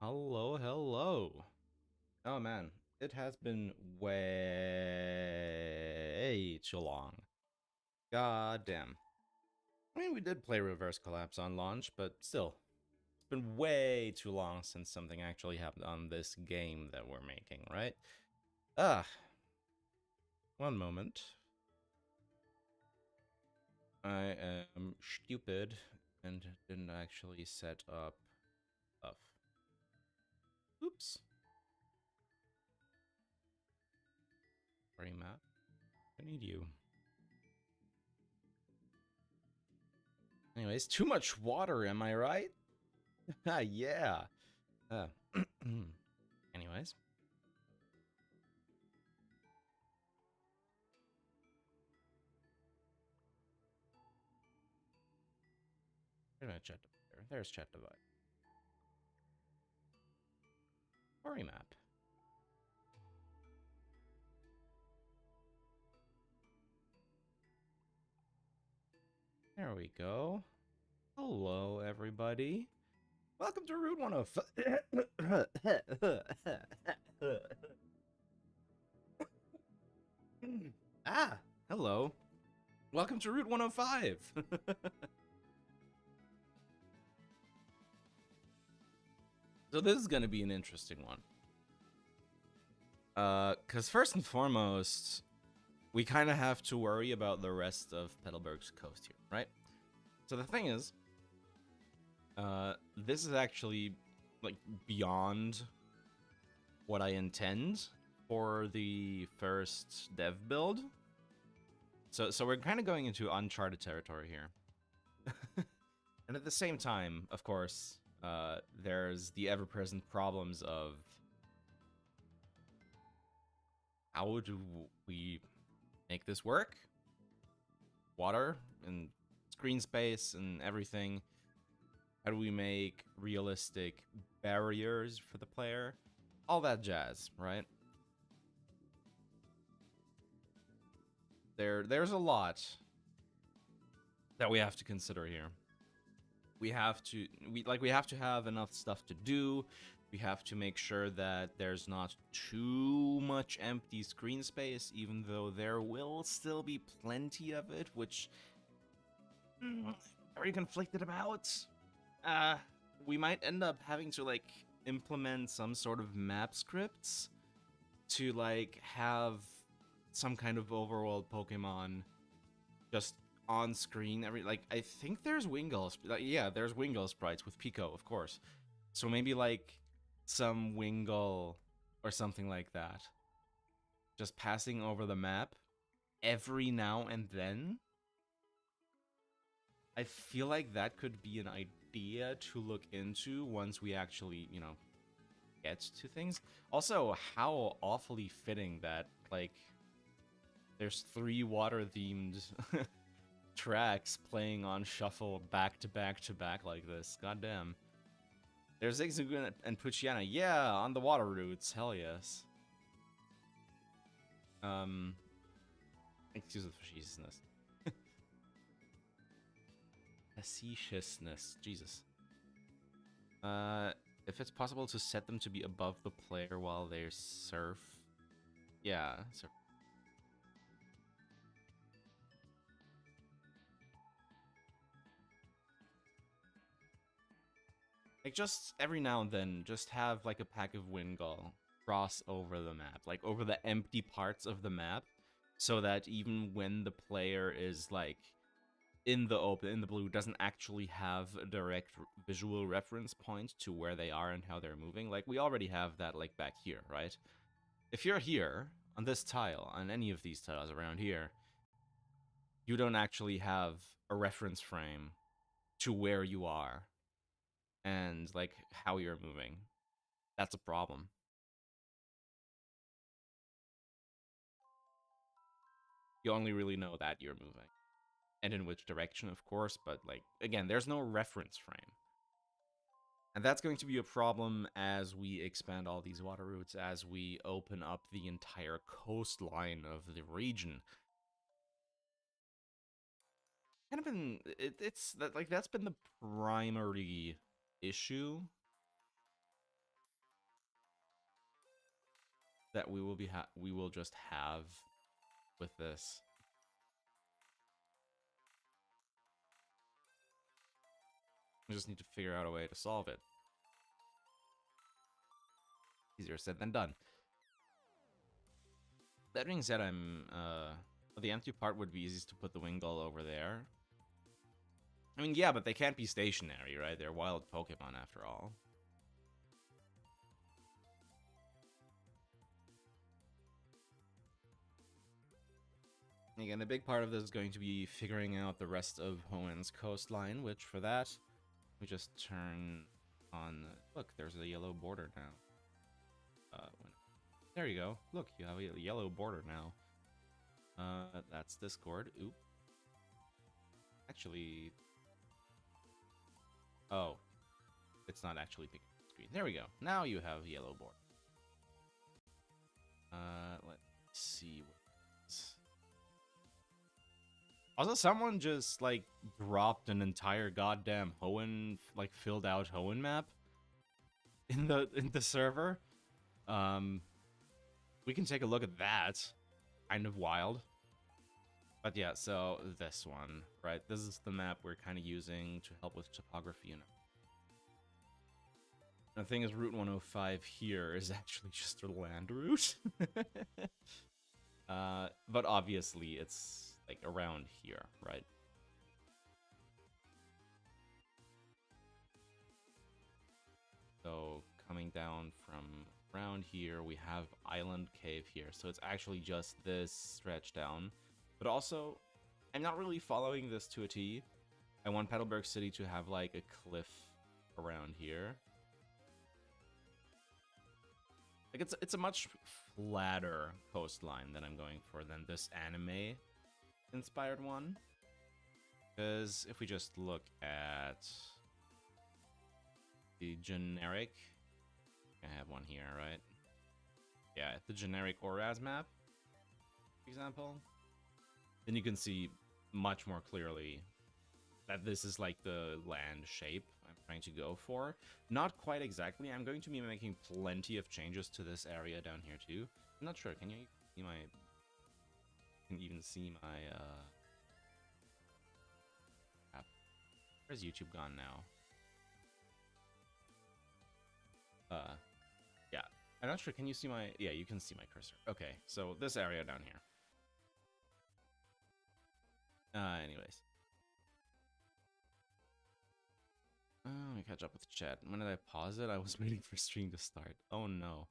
Hello, hello. Oh man, it has been way too long. God damn. I mean, we did play Reverse Collapse on launch, but still, it's been way too long since something actually happened on this game that we're making, right? Ah, one moment. I am stupid and didn't actually set up stuff. Oops. Porymap. I need you. Anyways, too much water, am I right? Yeah. Uh, anyways. Where's my chat divider? There's chat divider. Porymap. There we go. Hello, everybody. Welcome to Route 105. Ah, hello. Welcome to Route 105. So this is going to be an interesting one. Because first and foremost, we kind of have to worry about the rest of Petalburg's coast here, right? So the thing is, this is actually like beyond what I intend for the first dev build. So we're kind of going into uncharted territory here. And at the same time, of course, there's the ever-present problems of how do we make this work? Water and screen space and everything. How do we make realistic barriers for the player? All that jazz, right? There's a lot that we have to consider here. We have to have enough stuff to do. We have to make sure that there's not too much empty screen space, even though there will still be plenty of it, which very conflicted about. We might end up having to like implement some sort of map scripts to like have some kind of overworld Pokemon just on screen I think there's Wingull yeah, there's Wingull sprites with Pico, of course. So maybe like some Wingull or something like that. Just passing over the map every now and then. I feel like that could be an idea to look into once we actually, get to things. Also, how awfully fitting that like there's 3 water themed tracks playing on shuffle back to back to back like this. Goddamn. There's Zigzagoon and Puchiana. Yeah, on the water routes. Hell yes. Excuse the facetiousness. Facetiousness. Jesus. If it's possible to set them to be above the player while they surf. Yeah, surf. Like, just every now and then, just have, like, a pack of Wingull cross over the map. Like, over the empty parts of the map. So that even when the player is, like, in the open, in the blue, doesn't actually have a direct visual reference point to where they are and how they're moving. Like, we already have that, like, back here, right? If you're here, on this tile, on any of these tiles around here, you don't actually have a reference frame to where you are and, like, how you're moving. That's a problem. You only really know that you're moving. And in which direction, of course, but, like, again, there's no reference frame. And that's going to be a problem as we expand all these water routes, as we open up the entire coastline of the region. Kind of been, it's that, like, that's been the primary issue that we will just have with this. We just need to figure out a way to solve it. Easier said than done. That being said, the empty part would be easiest to put the Wingull over there. I mean, yeah, but they can't be stationary, right? They're wild Pokemon after all. Again, a big part of this is going to be figuring out the rest of Hoenn's coastline, which for that, we just turn on... Look, there's a yellow border now. There you go. Look, you have a yellow border now. That's Discord. Oop. Actually... Oh. It's not actually picking the screen. There we go. Now you have a yellow border. Let's see what... Also, someone just, like, dropped an entire goddamn Hoenn, like, filled out Hoenn map in the server. We can take a look at that. Kind of wild. But yeah, so this one, right? This is the map we're kind of using to help with topography. And the thing is, Route 105 here is actually just a land route. But obviously, it's... like around here, right? So coming down from around here, we have Island Cave here. So it's actually just this stretch down. But also, I'm not really following this to a T. I want Petalburg City to have like a cliff around here. Like it's a much flatter coastline that I'm going for than this anime inspired one, because if we just look at the generic, I have one here, right? Yeah, the generic Oraz map, for example, then you can see much more clearly that this is like the land shape I'm trying to go for. Not quite exactly. I'm going to be making plenty of changes to this area down here too. I'm not sure. Can you see my... can even see my app. Where's YouTube gone now? Yeah, I'm not sure. Can you see my... yeah, you can see my cursor. Okay, so this area down here. Anyways, let me catch up with the chat. When did I pause it? I was waiting for stream to start. Oh no.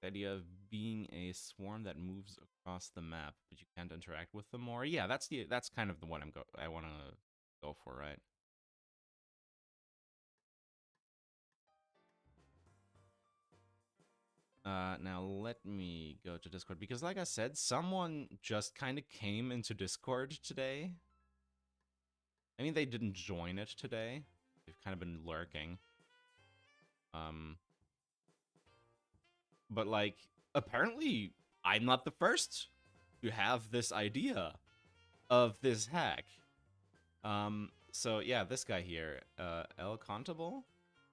The idea of being a swarm that moves across the map, but you can't interact with them more. Yeah, that's kind of the one I want to go for, right? Now let me go to Discord, because like I said, someone just kind of came into Discord today. I mean, they didn't join it today. They've kind of been lurking. But like, apparently I'm not the first to have this idea of this hack. So yeah, this guy here, El Contable?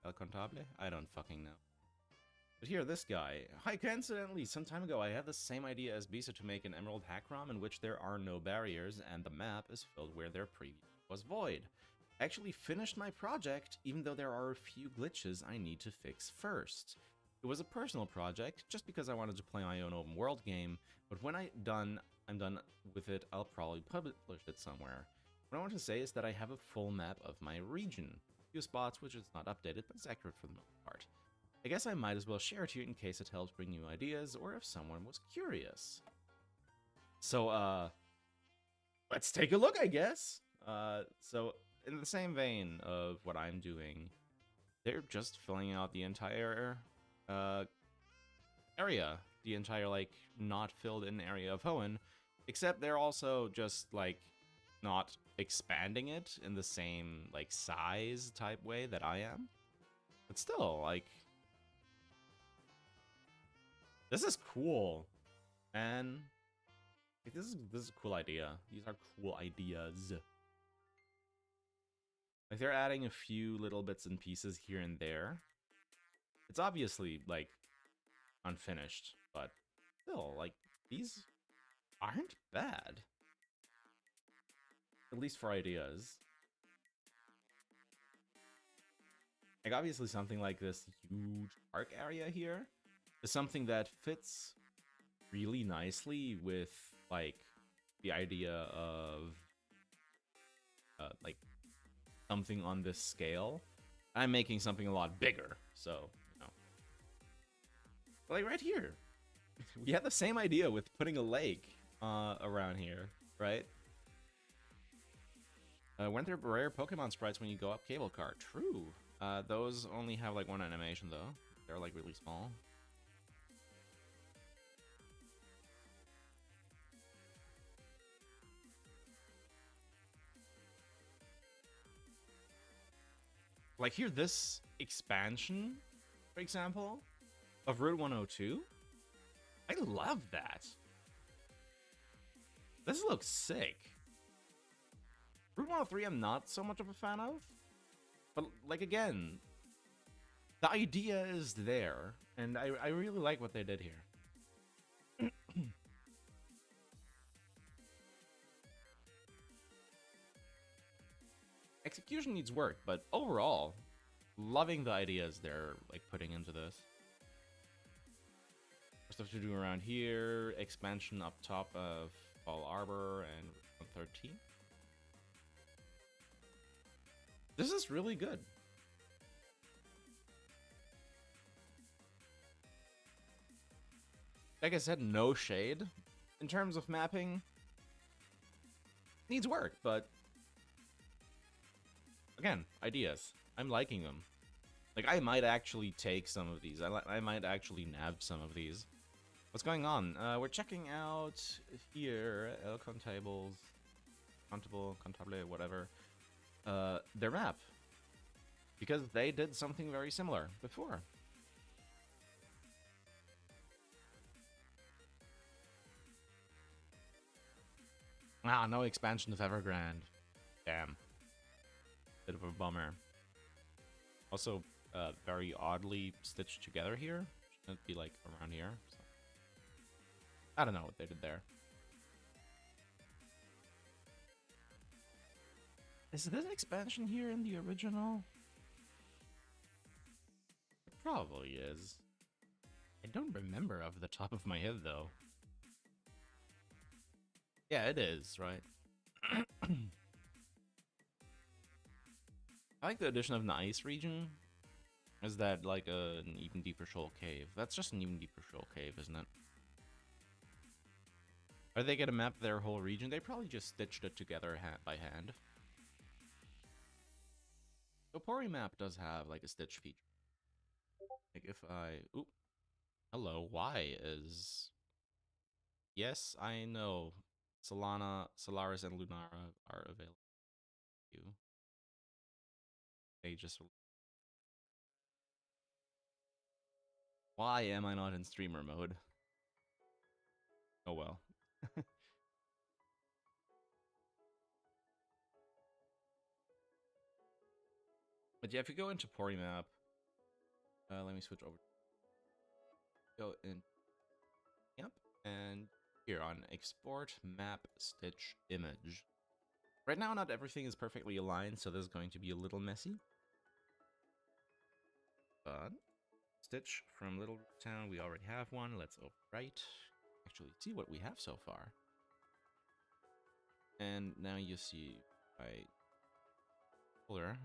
El Contable? I don't fucking know. But here, this guy. Hi, coincidentally, some time ago I had the same idea as Bisa to make an Emerald hack ROM in which there are no barriers and the map is filled where there previously was void. I actually finished my project, even though there are a few glitches I need to fix first. It was a personal project, just because I wanted to play my own open world game, but when I'm done with it, I'll probably publish it somewhere. What I want to say is that I have a full map of my region. A few spots which is not updated, but it's accurate for the most part. I guess I might as well share it to you in case it helps bring new ideas, or if someone was curious. So, let's take a look, I guess. So, in the same vein of what I'm doing, they're just filling out the entire, area. The entire, like, not filled in area of Hoenn. Except they're also just, like, not expanding it in the same, like, size type way that I am. But still, like... this is cool, and like, this is a cool idea. These are cool ideas. Like, they're adding a few little bits and pieces here and there. It's obviously, like, unfinished, but still, like, these aren't bad. At least for ideas. Like, obviously something like this huge park area here is something that fits really nicely with, like, the idea of, like, something on this scale. I'm making something a lot bigger, so, you know. But, like, right here, we had the same idea with putting a lake around here, right? Weren't there rare Pokemon sprites when you go up cable car? True. Those only have, like, one animation, though. They're, like, really small. Like, here, this expansion, for example, of Route 102, I love that. This looks sick. Route 103 I'm not so much of a fan of, but, like, again, the idea is there, and I really like what they did here. Execution needs work, but overall, loving the ideas they're, like, putting into this. Stuff to do around here, expansion up top of Fall Arbor and 113. This is really good. Like I said, no shade in terms of mapping. Needs work, but again, ideas. I'm liking them. Like, I might actually take some of these. I might actually nab some of these. What's going on? We're checking out here, El Contables, Contable, whatever, their map. Because they did something very similar before. Ah, no expansion of Evergrande. Damn. Bit of a bummer. Also, very oddly stitched together here. Shouldn't be, like, around here. So. I don't know what they did there. Is this expansion here in the original? It probably is. I don't remember off the top of my head, though. Yeah, it is, right? I like the addition of the ice region. Is that like an even deeper shoal cave? That's just an even deeper shoal cave, isn't it? Are they gonna map their whole region? They probably just stitched it together by hand. So Porymap does have like a stitch feature. Like if I... Oop. Hello, Y is... Yes, I know. Solana, Solaris, and Lunara are available. They just... Why am I not in streamer mode? Oh well. But yeah, if you go into Porymap, let me switch over. Go in, yep, and here on Export Map Stitch Image. Right now, not everything is perfectly aligned, so this is going to be a little messy. But Stitch from Little Town, we already have one. Let's overwrite. Actually, see what we have so far. And now you see I puller.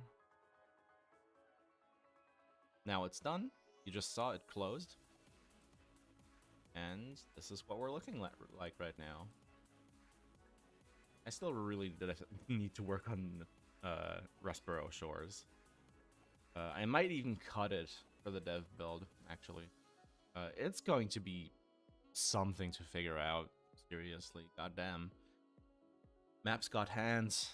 Now it's done. You just saw it closed. And this is what we're looking like right now. I still really need to work on Rustboro Shores. I might even cut it for the dev build, actually. It's going to be something to figure out, seriously. Goddamn. Map's got hands.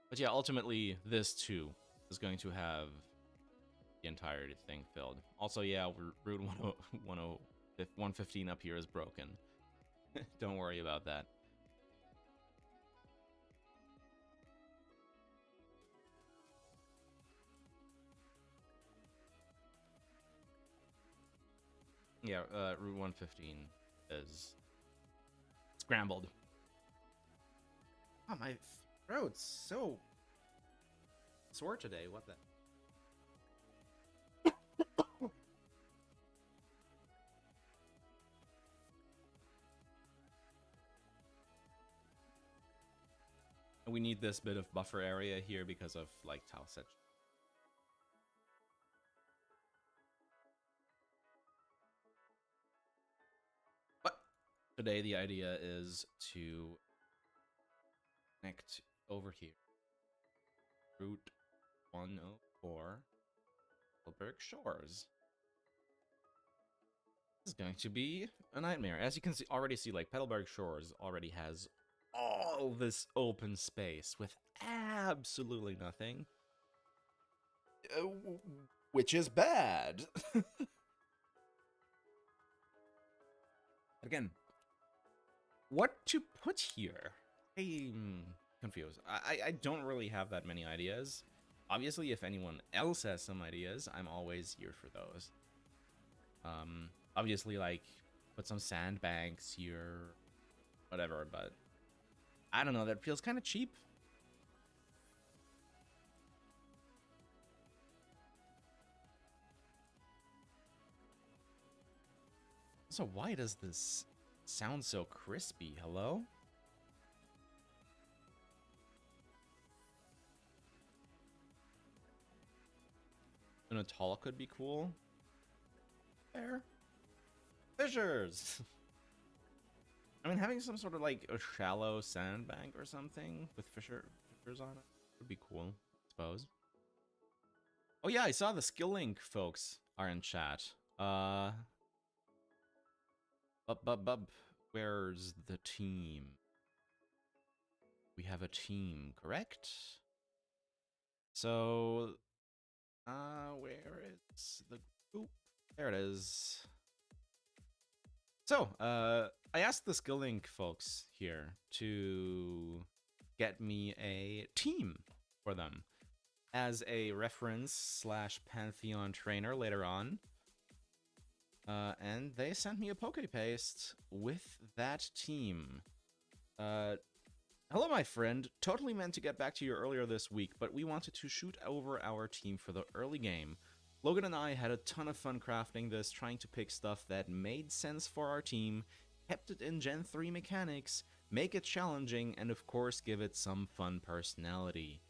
But yeah, ultimately, this too is going to have the entire thing filled. Also, yeah, Route 115 up here is broken. Don't worry about that. Yeah, Route 115 is scrambled. Oh, my throat's so sore today. What the? We need this bit of buffer area here because of, like, tile set. But today the idea is to connect over here. Route 104, Petalburg Shores. This is going to be a nightmare. As you can see, already see, like, Petalburg Shores already has all this open space with absolutely nothing. Which is bad. Again, what to put here? I'm confused. I don't really have that many ideas. Obviously, if anyone else has some ideas, I'm always here for those. Obviously, like, put some sandbanks here, whatever, but I don't know, that feels kind of cheap. So why does this sound so crispy? Hello? An atoll could be cool. There. Fissures! I mean, having some sort of, like, a shallow sandbank or something with fissures on it would be cool, I suppose. Oh yeah, I saw the skill link folks are in chat. Where's the team? We have a team, correct? So, where is the group? There it is. So, I asked the skill link folks here to get me a team for them as a reference / Pantheon trainer later on. And they sent me a Pokepaste with that team. Hello, my friend. Totally meant to get back to you earlier this week, but we wanted to shoot over our team for the early game. Logan and I had a ton of fun crafting this, trying to pick stuff that made sense for our team, kept it in Gen 3 mechanics, make it challenging, and of course give it some fun personality.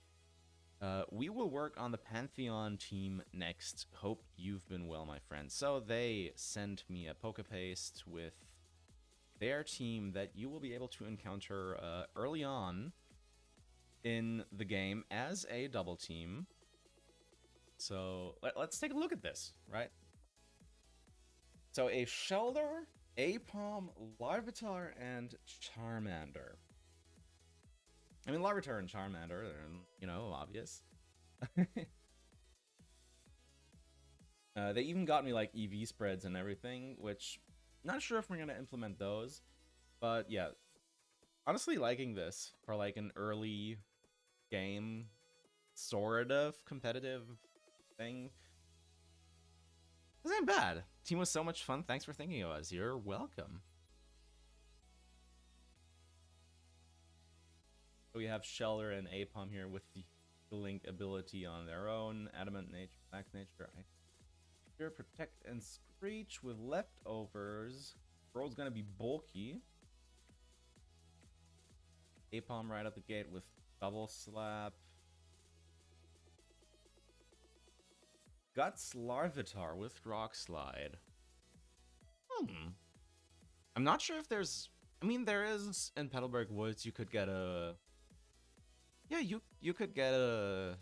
We will work on the Pantheon team next. Hope you've been well, my friend. So they sent me a Pokepaste with their team that you will be able to encounter early on in the game as a double team. So let's take a look at this, right? So a Shelter, Apom, Larvitar, and Charmander. I mean, Larvitar and Charmander are, you know, obvious. They even got me, like, EV spreads and everything, which, not sure if we're gonna implement those. But, yeah. Honestly liking this for, like, an early game sort of competitive thing. This ain't bad. Team was so much fun. Thanks for thinking of us. You're welcome. We have Shelter and Apom here with the link ability on their own. Adamant nature, max nature, protect and screech with leftovers. Roll's gonna be bulky. Apom right out the gate with double slap. Guts Larvitar with rock slide. I'm not sure if there's. I mean, there is in Petalburg Woods. You could get a. Yeah, you could get a.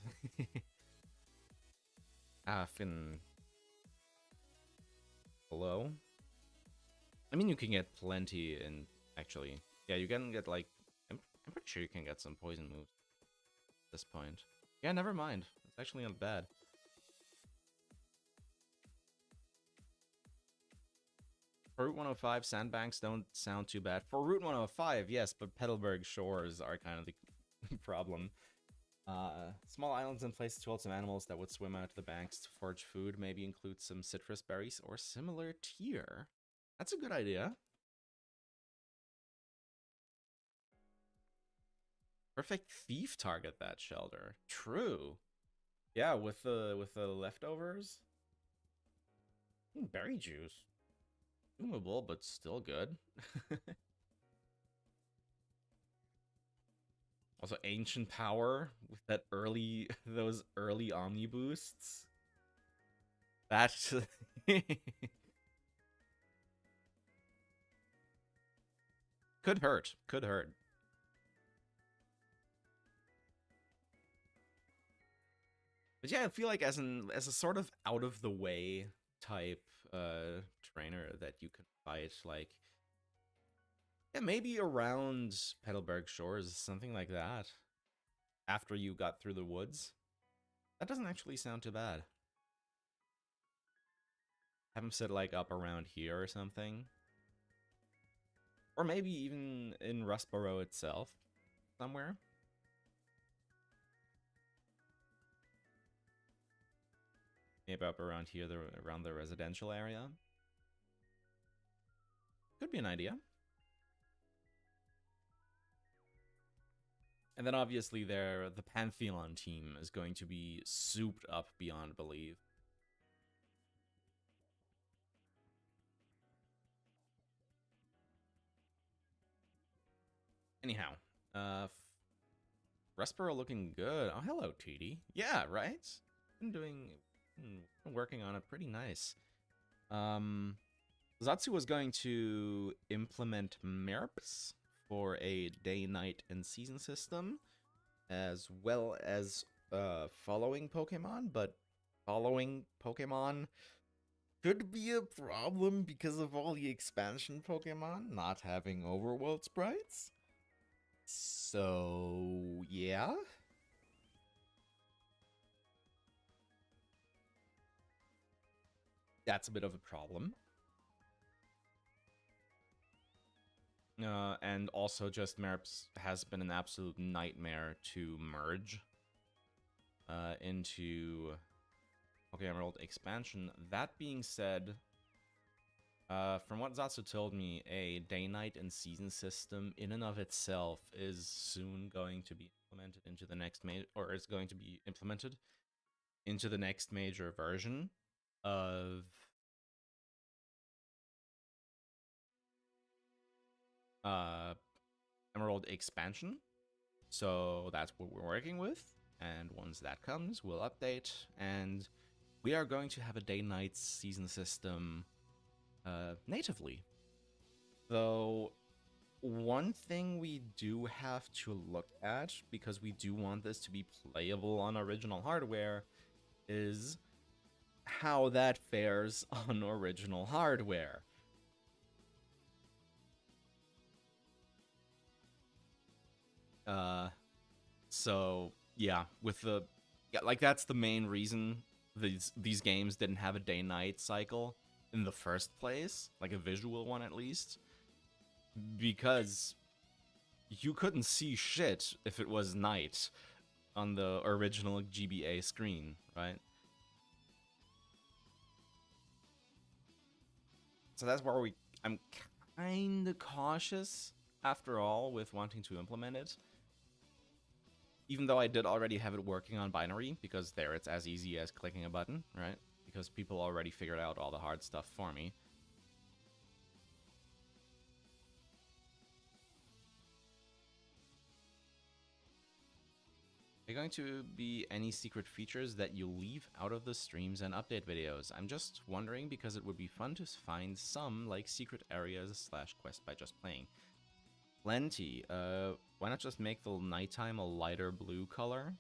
Hello? I mean, you can get plenty in, actually. Yeah, you can get, like, I'm pretty sure you can get some poison moves at this point. Yeah, never mind. It's actually not bad. For Route 105, sandbanks don't sound too bad. For Route 105, yes, but Petalburg shores are kind of the problem. Small islands and places to hold some animals that would swim out to the banks to forage food. Maybe include some citrus berries or similar tier. That's a good idea. Perfect thief target, that shelter. True. Yeah, with the leftovers. Berry juice. Doable, but still good. Also, ancient power with that early those early omni boosts. That could hurt. Could hurt. But yeah, I feel like as a sort of out of the way type trainer that you can fight, like, yeah, maybe around Petalburg shores, something like that. After you got through the woods. That doesn't actually sound too bad. Have him sit like up around here or something. Or maybe even in Rustboro itself somewhere. Maybe up around here, around the residential area. Could be an idea. And then obviously the Pantheon team is going to be souped up beyond belief. Anyhow, Rustboro looking good. Oh, hello, TD. Yeah, right? Been working on it pretty nice. Zatsu was going to implement MERPs for a day, night, and season system, as well as following Pokemon, but following Pokemon could be a problem because of all the expansion Pokemon not having overworld sprites. So, yeah. That's a bit of a problem. And also just MERPs has been an absolute nightmare to merge into Pokemon Emerald expansion. That being said, from what Zatsu told me, a day, night, and season system in and of itself is soon going to be implemented into the next or is going to be implemented into the next major version of Emerald expansion. So that's what we're working with, and once that comes, we'll update, and we are going to have a day-night season system natively. Though, one thing we do have to look at, because we do want this to be playable on original hardware, is how that fares on original hardware. So yeah, with the like that's the main reason these games didn't have a day-night cycle in the first place, like a visual one at least, because you couldn't see shit if it was night on the original GBA screen, right? So that's where I'm kind of cautious after all with wanting to implement it. Even though I did already have it working on binary, because there it's as easy as clicking a button, right? Because people already figured out all the hard stuff for me. Are going to be any secret features that you leave out of the streams and update videos? I'm just wondering because it would be fun to find some, like secret areas / quest by just playing. Plenty. Why not just make the nighttime a lighter blue color?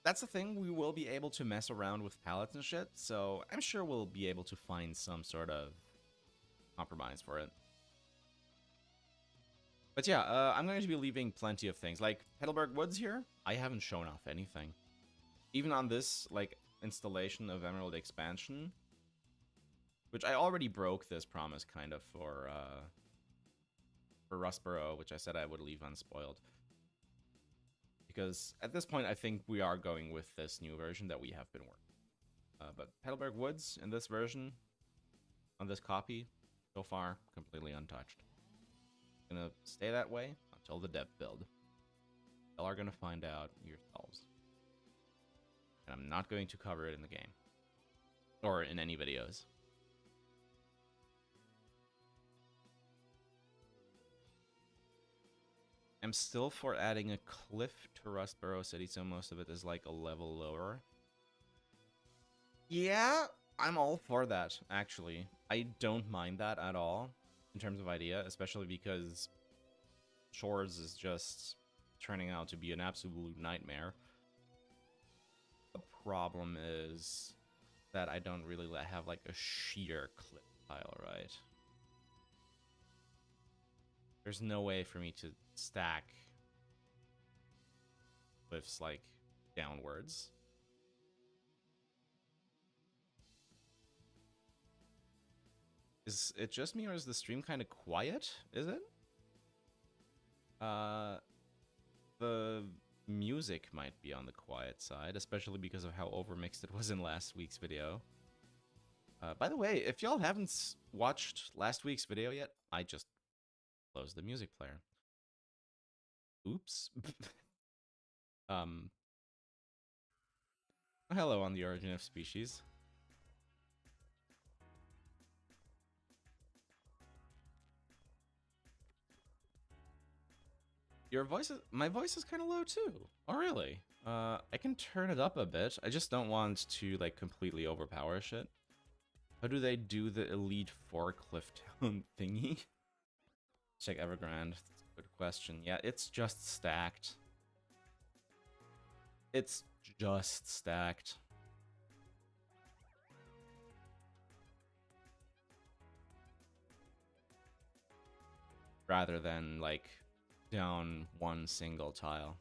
That's the thing, we will be able to mess around with palettes and shit, so I'm sure we'll be able to find some sort of compromise for it. But yeah, I'm going to be leaving plenty of things. Like, Petalburg Woods here, I haven't shown off anything. Even on this, like, installation of Emerald Expansion, which I already broke this promise, kind of, for Rustboro, which I said I would leave unspoiled. because at this point, I think we are going with this new version that we have been working. But Petalburg Woods in this version, on this copy, so far, completely untouched. Gonna stay that way until the dev build. Y'all are gonna find out yourselves. And I'm not going to cover it in the game. Or in any videos. I'm still for adding a cliff to Rustboro City, so most of it is like a level lower. Yeah, I'm all for that, actually. I don't mind that at all, in terms of idea, especially because Shores is just turning out to be an absolute nightmare. The problem is that I don't really have like a sheer cliff tile, right? There's no way for me to stack cliffs like downwards. Is it just me, or is the stream kind of quiet? Is it? The music might be on the quiet side, especially because of how overmixed it was in last week's video. By the way, if y'all haven't watched last week's video yet, I just closed the music player. Oops. Hello on the origin of species. My voice is kind of low too. Oh, really? I can turn it up a bit. I just don't want to, like, completely overpower shit. How do they do the Elite Four Cliff Town thingy? Check Evergrande. That's a good question. Yeah, it's just stacked. It's just stacked. Rather than, like, down one single tile.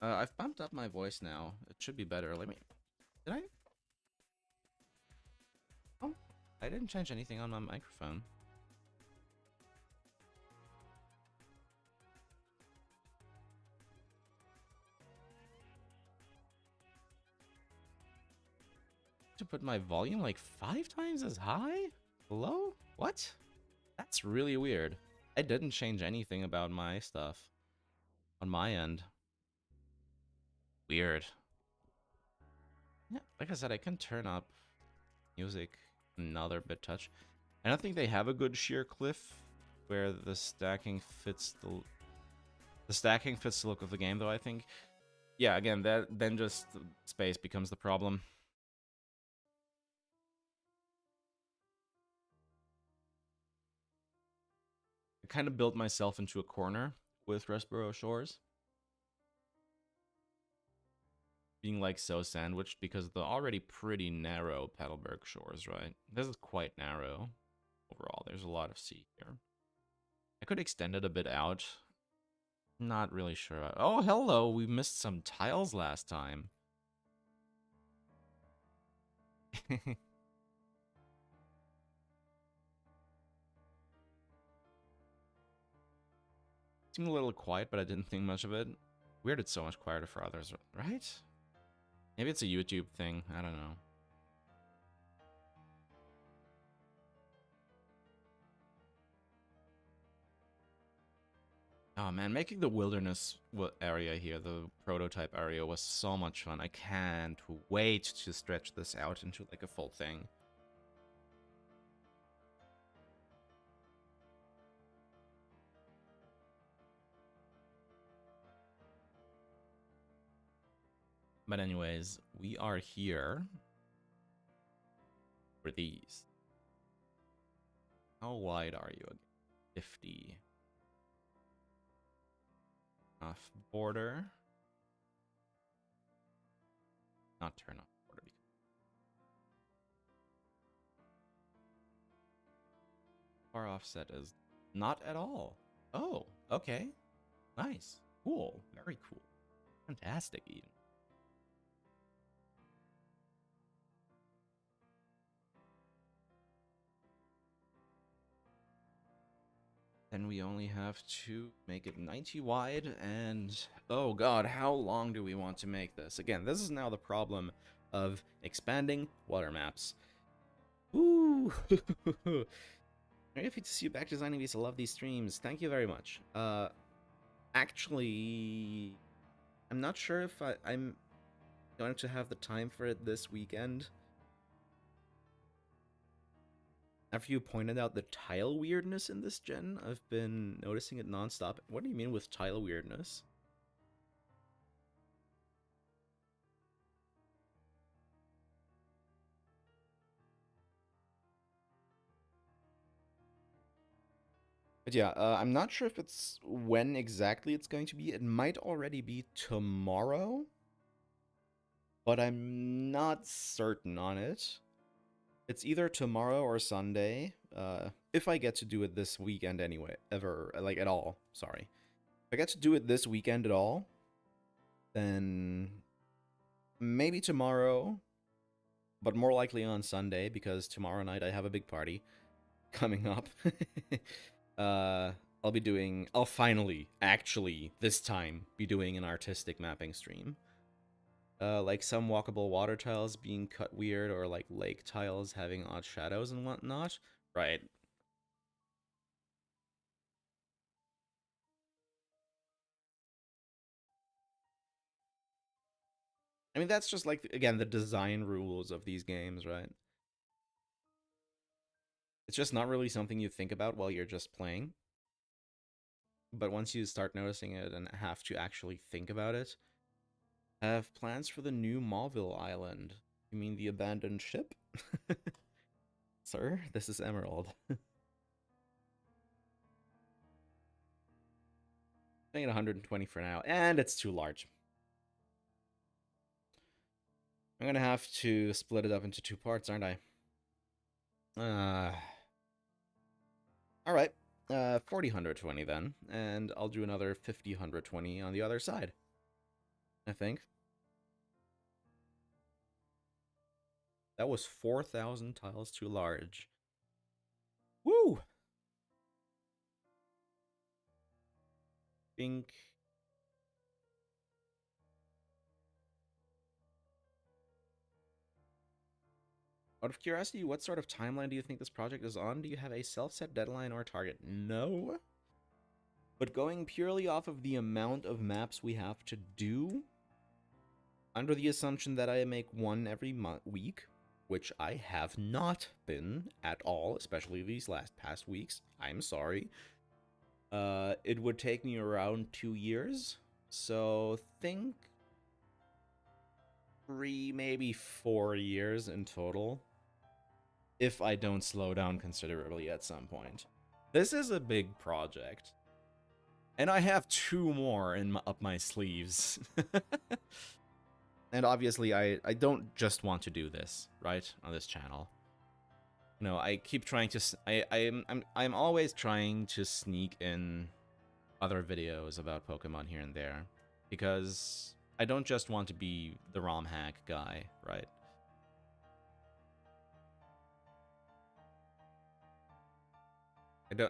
I've bumped up my voice now. It should be better. Let me... Did I? Oh, I didn't change anything on my microphone. To put my volume like 5 times as high? Hello? What? That's really weird. I didn't change anything about my stuff on my end. Weird. Yeah, like I said, I can turn up music another bit touch. I don't think they have a good sheer cliff where the stacking fits the look of the game, though. I think, yeah, again, then just space becomes the problem. I kind of built myself into a corner with Rustboro Shores, being like so sandwiched because of the already pretty narrow Petalburg Shores, right? This is quite narrow overall. There's a lot of sea here. I could extend it a bit out. Not really sure. Oh, hello! We missed some tiles last time. Seemed a little quiet, but I didn't think much of it. Weird, it's so much quieter for others, right? Maybe it's a YouTube thing. I don't know. Oh man, making the wilderness area here, the prototype area, was so much fun. I can't wait to stretch this out into like a full thing. But anyways, we are here for these. How wide are you again? 50. Off border. Not turn off border. Far offset is not at all. Oh, okay. Nice. Cool. Very cool. Fantastic, even. Then we only have to make it 90 wide, and oh god, how long do we want to make this? Again, this is now the problem of expanding water maps. Ooh! Very happy to see you back designing these. I love these streams. Thank you very much. Actually, I'm not sure if I'm going to have the time for it this weekend. After you pointed out the tile weirdness in this gen, I've been noticing it nonstop. What do you mean with tile weirdness? But yeah, I'm not sure if it's when exactly it's going to be. It might already be tomorrow, but I'm not certain on it. It's either tomorrow or Sunday, if I get to do it this weekend anyway, like, at all, sorry. If I get to do it this weekend at all, then maybe tomorrow, but more likely on Sunday, because tomorrow night I have a big party coming up. I'll finally, actually, this time, be doing an artistic mapping stream. Like some walkable water tiles being cut weird, or like lake tiles having odd shadows and whatnot. Right. I mean, that's just like, again, the design rules of these games, right? It's just not really something you think about while you're just playing. But once you start noticing it and have to actually think about it, I have plans for the new Mauville Island. You mean the abandoned ship? Sir, this is Emerald. I think 120 for now, and it's too large. I'm gonna have to split it up into 2 parts, aren't I? Alright. 40 120 then, and I'll do another 50 120 on the other side, I think. That was 4,000 tiles too large. Woo! Think. Out of curiosity, what sort of timeline do you think this project is on? Do you have a self-set deadline or target? No. But going purely off of the amount of maps we have to do, under the assumption that I make one every week, which I have not been at all, especially these past weeks, I'm sorry, it would take me around 2 years. So think 3, maybe 4 years in total, if I don't slow down considerably at some point. This is a big project, and I have 2 more up my sleeves. And obviously, I don't just want to do this, right, on this channel. No, I keep trying to. I'm always trying to sneak in other videos about Pokemon here and there, because I don't just want to be the ROM hack guy, right?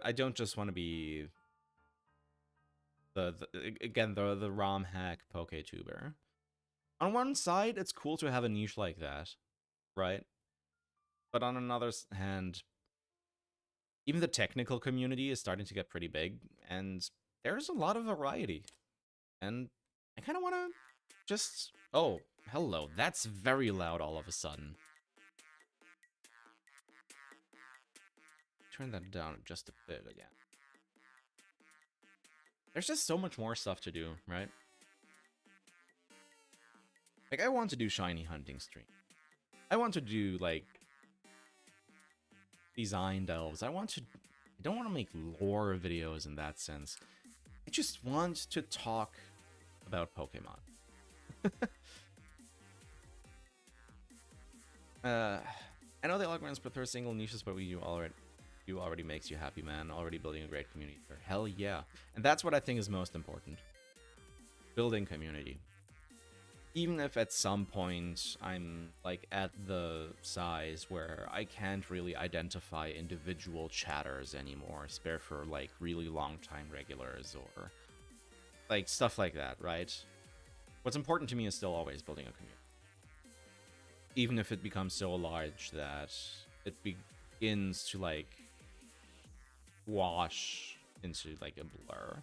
I don't just want to be the ROM hack PokeTuber. On one side, it's cool to have a niche like that, right? But on another hand, even the technical community is starting to get pretty big, and there's a lot of variety. And I kind of want to just... Oh, hello. That's very loud all of a sudden. Turn that down just a bit again. There's just so much more stuff to do, right? Like, I want to do shiny hunting stream. I want to do, like, design delves. I don't want to make lore videos in that sense. I just want to talk about Pokemon. I know the algorithms prefer single niches, but you already makes you happy, man. Already building a great community. Hell yeah. And that's what I think is most important. Building community. even if at some point I'm like at the size where I can't really identify individual chatters anymore, spare for like really long time regulars or like stuff like that, right? What's important to me is still always building a community. Even if it becomes so large that it begins to like wash into like a blur.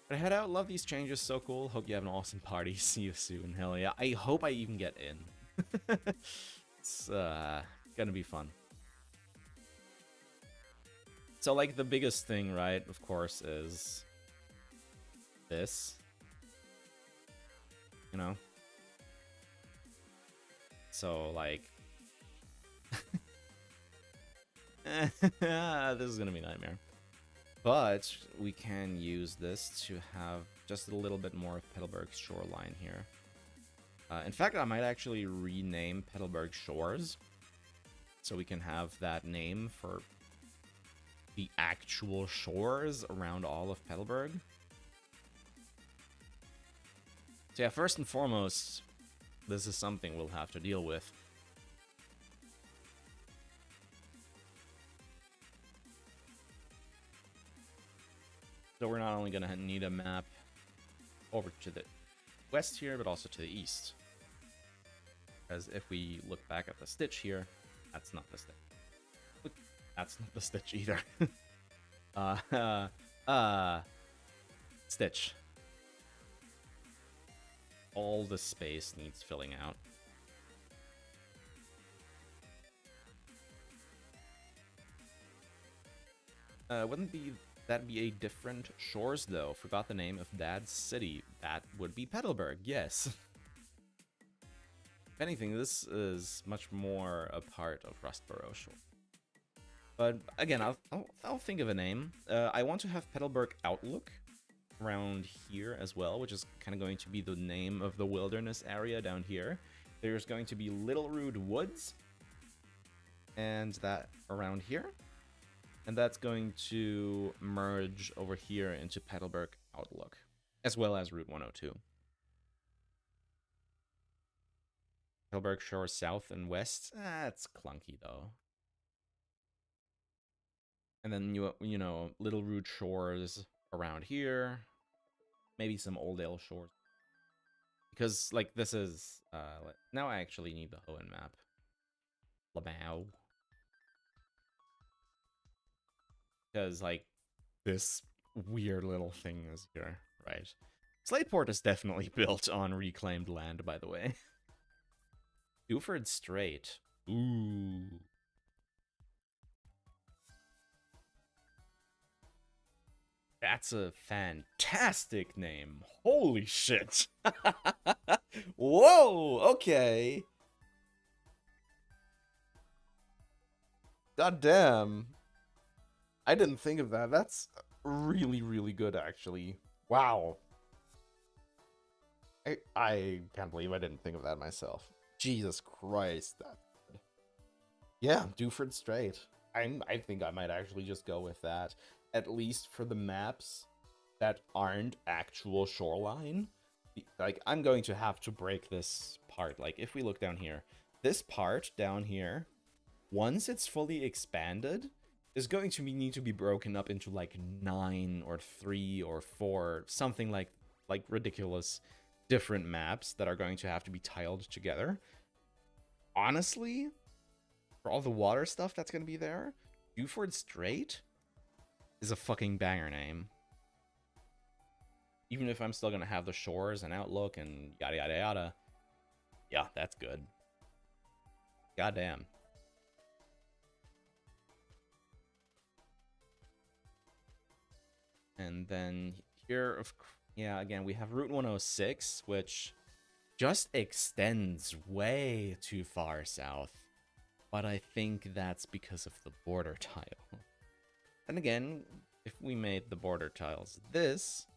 But head out, love these changes, so cool. Hope you have an awesome party. See you soon. Hell yeah. I hope I even get in. It's gonna be fun. So like the biggest thing, right, of course, is this. You know? So like this is gonna be a nightmare. But we can use this to have just a little bit more of Petalburg's shoreline here. In fact, I might actually rename Petalburg Shores, so we can have that name for the actual shores around all of Petalburg. So yeah, first and foremost, this is something we'll have to deal with. So we're not only going to need a map over to the west here, but also to the east. Because if we look back at the stitch here, that's not the stitch. Look, that's not the stitch either. Stitch. All the space needs filling out. Wouldn't that be a different shores though? Forgot the name of Dad's city. That would be Petalburg, yes. If anything, this is much more a part of Rustboro Shore. But again, I'll think of a name. I want to have Petalburg Outlook around here as well, which is kind of going to be the name of the wilderness area down here. There's going to be Littleroot Woods, and that around here. And that's going to merge over here into Petalburg Outlook, as well as Route 102. Petalburg Shores south and west, that's clunky though. And then, you know, Littleroot Shores around here. Maybe some Oldale Shores. Because, like, this is, now I actually need the Hoenn map. Lamau. Because, like, this weird little thing is here, right? Slateport is definitely built on reclaimed land, by the way. Duford Strait. Ooh. That's a fantastic name. Holy shit. Whoa, okay. God damn. I didn't think of that. That's really, really good, actually. Wow. I can't believe I didn't think of that myself. Jesus Christ. That's good. Yeah, Duford Strait. I think I might actually just go with that. At least for the maps that aren't actual shoreline. Like, I'm going to have to break this part. Like, if we look down here, this part down here, once it's fully expanded, is going to need to be broken up into like 9 or 3 or 4, something like ridiculous different maps that are going to have to be tiled together. Honestly, for all the water stuff that's going to be there, Duford Strait is a fucking banger name. Even if I'm still going to have the shores and outlook and yada yada yada. Yeah, that's good. Goddamn. And then here, yeah, again, we have Route 106, which just extends way too far south. But I think that's because of the border tile. And again, if we made the border tiles this,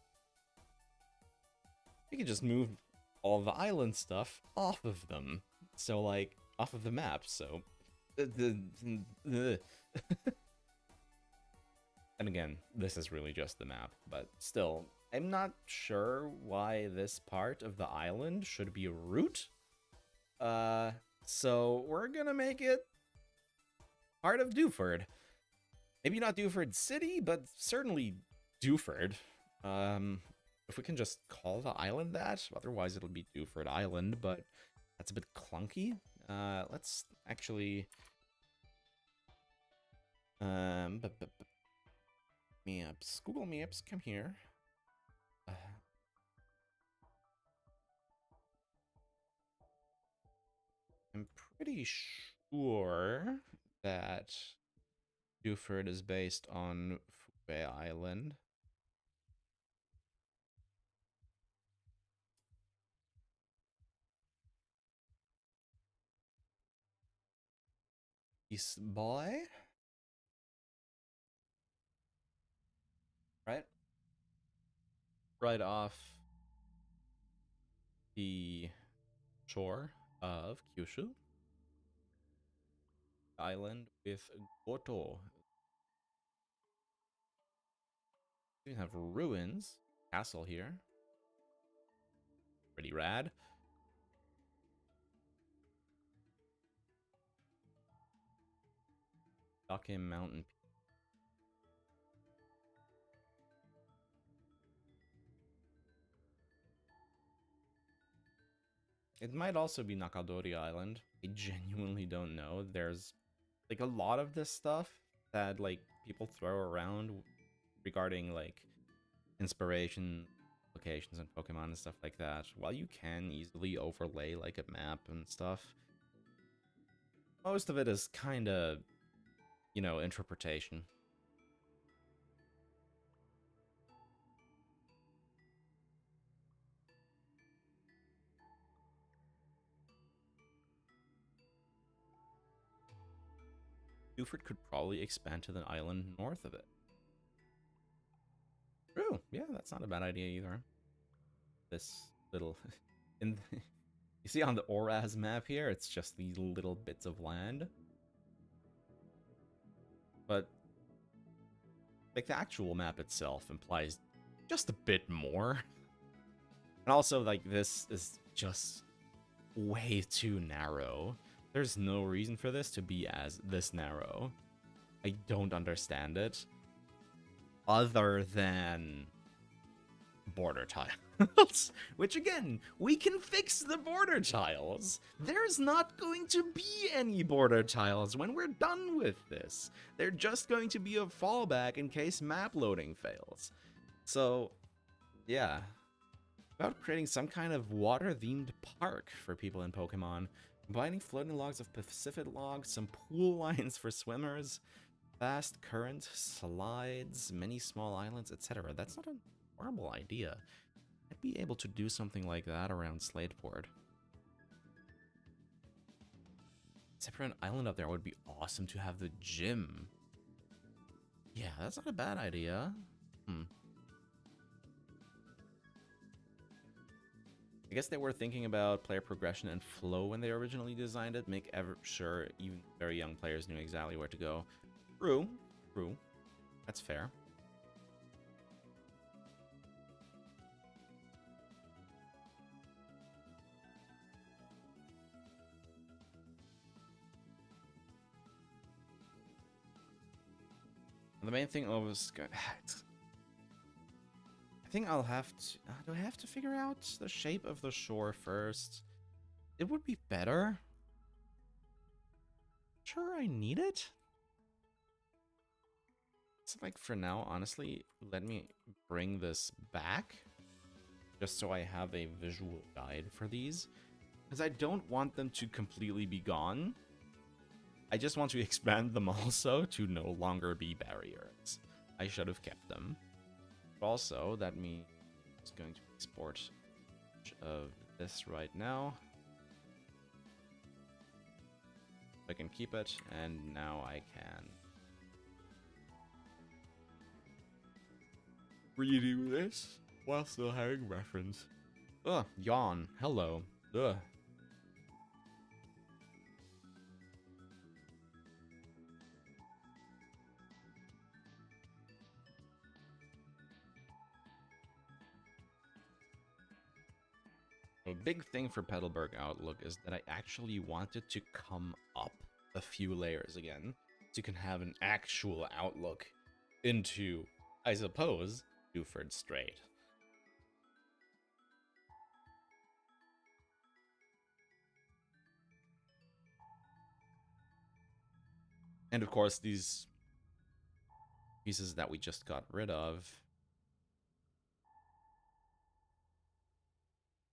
we could just move all the island stuff off of them. So, like, off of the map, so... And again, this is really just the map, but still, I'm not sure why this part of the island should be a route. So we're gonna make it part of Duford. Maybe not Duford City, but certainly Duford. If we can just call the island that, otherwise it'll be Duford Island, but that's a bit clunky. Let's actually maps. Google Maps, come here. I'm pretty sure that Duford is based on Fubei Island. East Boy? Right? Right off the shore of Kyushu Island with Goto. We have ruins, castle here. Pretty rad. Dake Mountain. It might also be Nakadori Island. I genuinely don't know. There's like a lot of this stuff that like people throw around regarding like inspiration locations and Pokemon and stuff like that. While you can easily overlay like a map and stuff, most of it is kind of, you know, interpretation. Duford could probably expand to the island north of it. True, yeah, that's not a bad idea either. This little, you see on the Oraz map here, it's just these little bits of land. But like the actual map itself implies just a bit more. And also, like, this is just way too narrow. There's no reason for this to be as this narrow. I don't understand it. Other than border tiles. Which, again, we can fix the border tiles. There's not going to be any border tiles when we're done with this. They're just going to be a fallback in case map loading fails. So, yeah. About creating some kind of water-themed park for people in Pokemon. Combining floating logs of Pacific logs, some pool lines for swimmers, fast current, slides, many small islands, etc. That's not a horrible idea. I'd be able to do something like that around Slateport. Except for an island up there would be awesome to have the gym. Yeah, that's not a bad idea. I guess they were thinking about player progression and flow when they originally designed it. Make sure even very young players knew exactly where to go. True. True. That's fair. The main thing was... I think I'll have to... do I have to figure out the shape of the shore first? It would be better. Sure, I need it? So, like, for now, honestly, let me bring this back. Just so I have a visual guide for these. Because I don't want them to completely be gone. I just want to expand them also to no longer be barriers. I should have kept them. But also, that means I'm just going to export of this right now. I can keep it, and now I can redo this while still having reference. Ugh, yawn. Hello. Ugh. a big thing for Petalburg Outlook is that I actually wanted to come up a few layers again, so you can have an actual outlook into, I suppose, Duford Strait. And of course, these pieces that we just got rid of,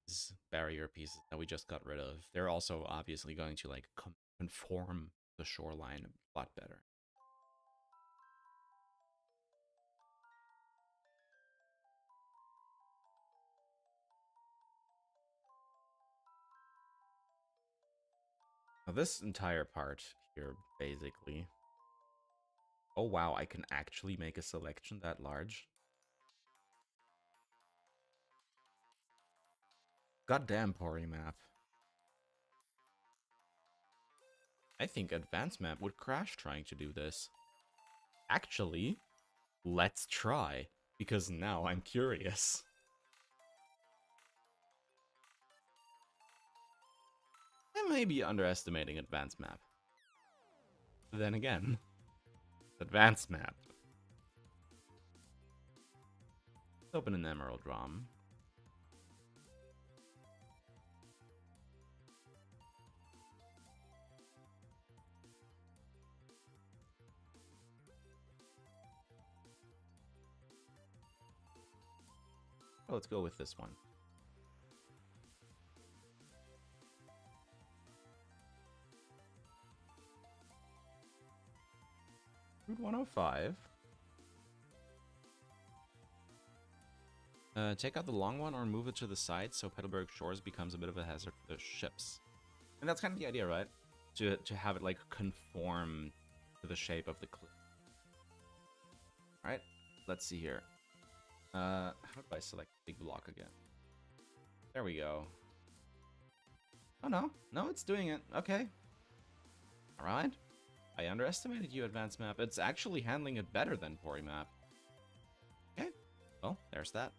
these barrier pieces that we just got rid of, they're also obviously going to like conform the shoreline a lot better. Now this entire part here, basically. Oh wow, I can actually make a selection that large. Goddamn Porymap. I think Advanced Map would crash trying to do this. Actually, let's try, because now I'm curious. I may be underestimating Advanced Map. Then again, Advanced Map. Let's open an Emerald ROM. Oh, let's go with this one. Route 105. Take out the long one or move it to the side so Petalburg Shores becomes a bit of a hazard for the ships. And that's kind of the idea, right? To have it like conform to the shape of the cliff. Alright, let's see here. How do I select big block again? There we go. Oh no, no, it's doing it. Okay. Alright. I underestimated you, Advanced Map. It's actually handling it better than Porymap. Okay, well, there's that.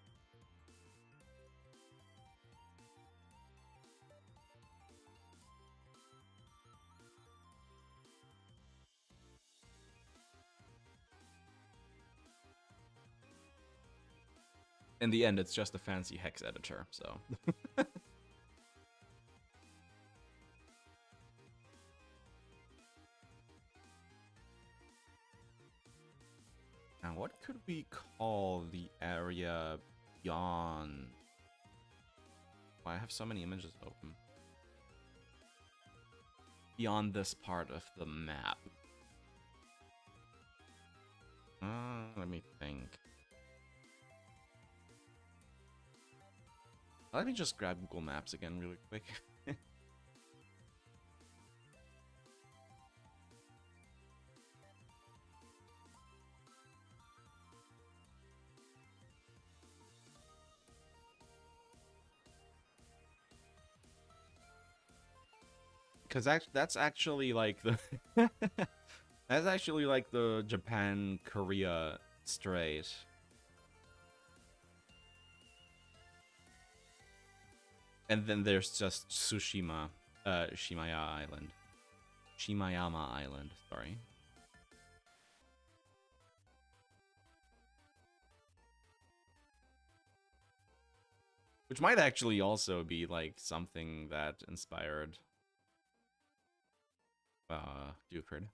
In the end, it's just a fancy hex editor, so. Now, what could we call the area beyond? Why I have so many images open. Beyond this part of the map. Let me think. Let me just grab Google Maps again really quick. Because that's actually like the that's actually like the Japan-Korea Strait. And then there's just Tsushima, Shimaya Island. Shimayama Island, sorry. Which might actually also be like something that inspired Duford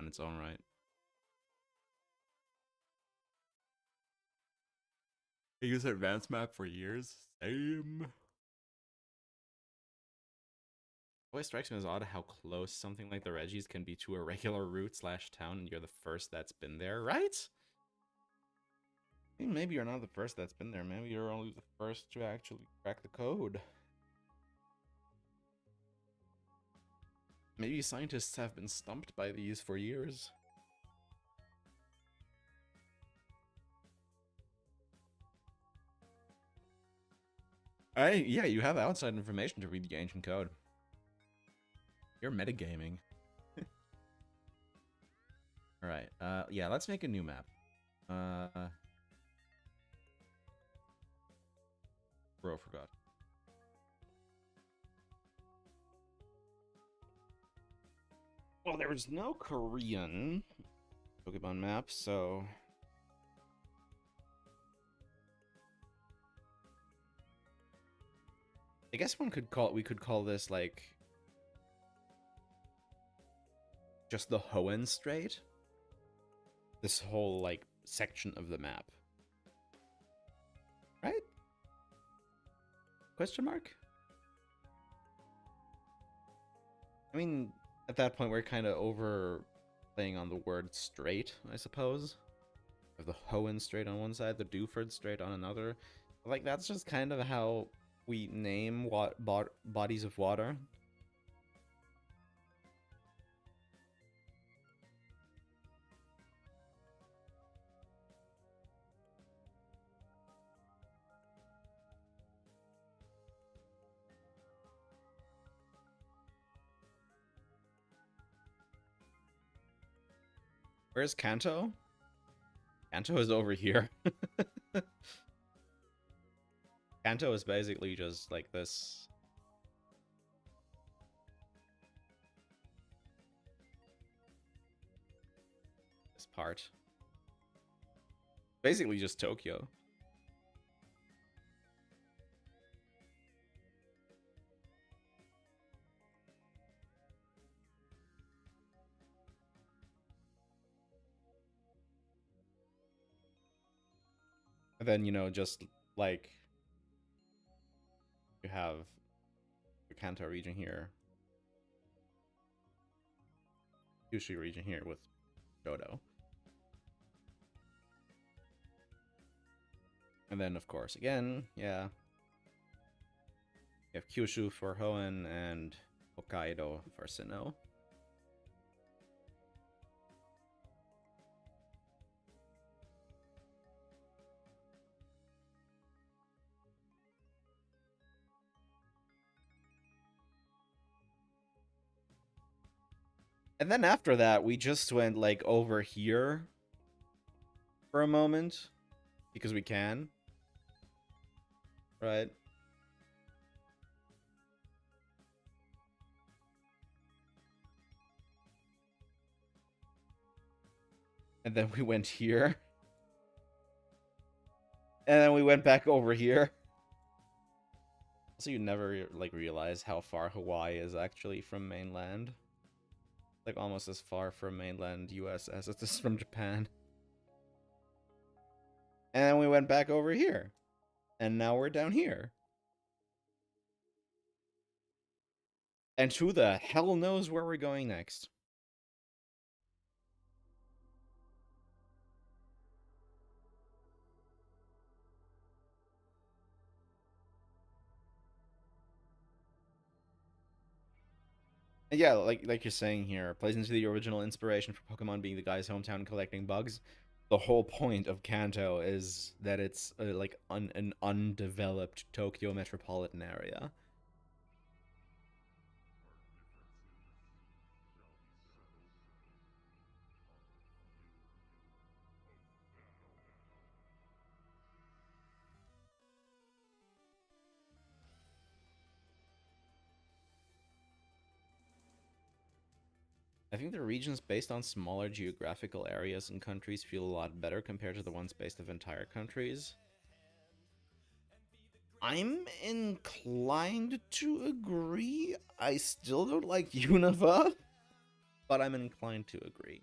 on its own right. I use Advanced Map for years. Same. Always strikes me as odd how close something like the Reggies can be to a regular route / town, and you're the first that's been there, right? I mean, maybe you're not the first that's been there. Maybe you're only the first to actually crack the code. Maybe scientists have been stumped by these for years. Yeah, you have outside information to read the ancient code. You're metagaming. Alright, yeah, let's make a new map. Bro, forgot. Well, there was no Korean Pokemon map, so I guess we could call this like just the Hoenn Strait. This whole like section of the map. Right? Question mark? I mean, at that point we're kind of overplaying on the word strait, I suppose. We have the Hoenn Strait on one side, the Duford Strait on another. Like that's just kind of how we name bodies of water. Where's Kanto? Kanto is over here. Kanto is basically just like this. This part. Basically just Tokyo. And then, you know, just like you have the Kanto region here, Kyushu region here with Johto. And then, of course, again, yeah, you have Kyushu for Hoenn and Hokkaido for Sinnoh. And then after that, we just went like over here for a moment because we can. Right? And then we went here. And then we went back over here. So you never like realize how far Hawaii is actually from mainland. Like almost as far from mainland US as it is from Japan. And then we went back over here. And now we're down here. And who the hell knows where we're going next? Yeah, like you're saying here, plays into the original inspiration for Pokemon being the guy's hometown and collecting bugs. The whole point of Kanto is that it's like an undeveloped Tokyo metropolitan area. I think the regions based on smaller geographical areas and countries feel a lot better compared to the ones based on entire countries. I'm inclined to agree. I still don't like Unova, but I'm inclined to agree.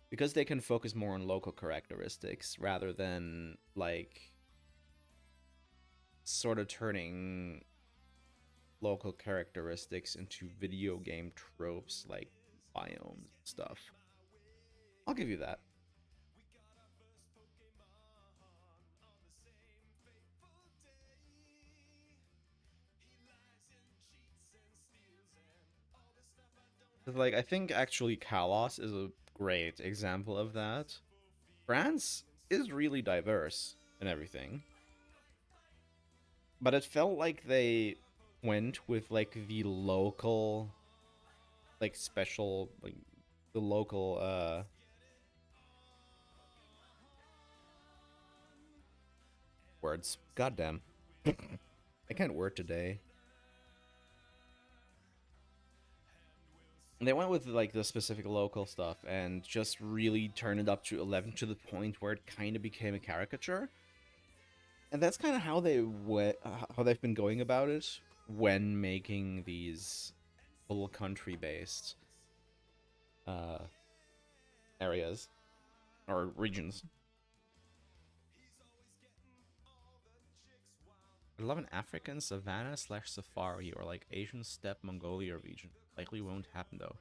Because they can focus more on local characteristics rather than, like, sort of turning local characteristics into video game tropes like biomes and stuff. I'll give you that. Like, I think actually Kalos is a great example of that. France is really diverse and everything. But it felt like they went with, like, the local, like, special, like, the local, words. Goddamn. I can't word today. They went with like the specific local stuff and just really turned it up to 11 to the point where it kind of became a caricature. And that's kind of how how they've been going about it when making these little country-based areas or regions. I love an African savanna / safari or like Asian steppe Mongolia region. Likely won't happen though.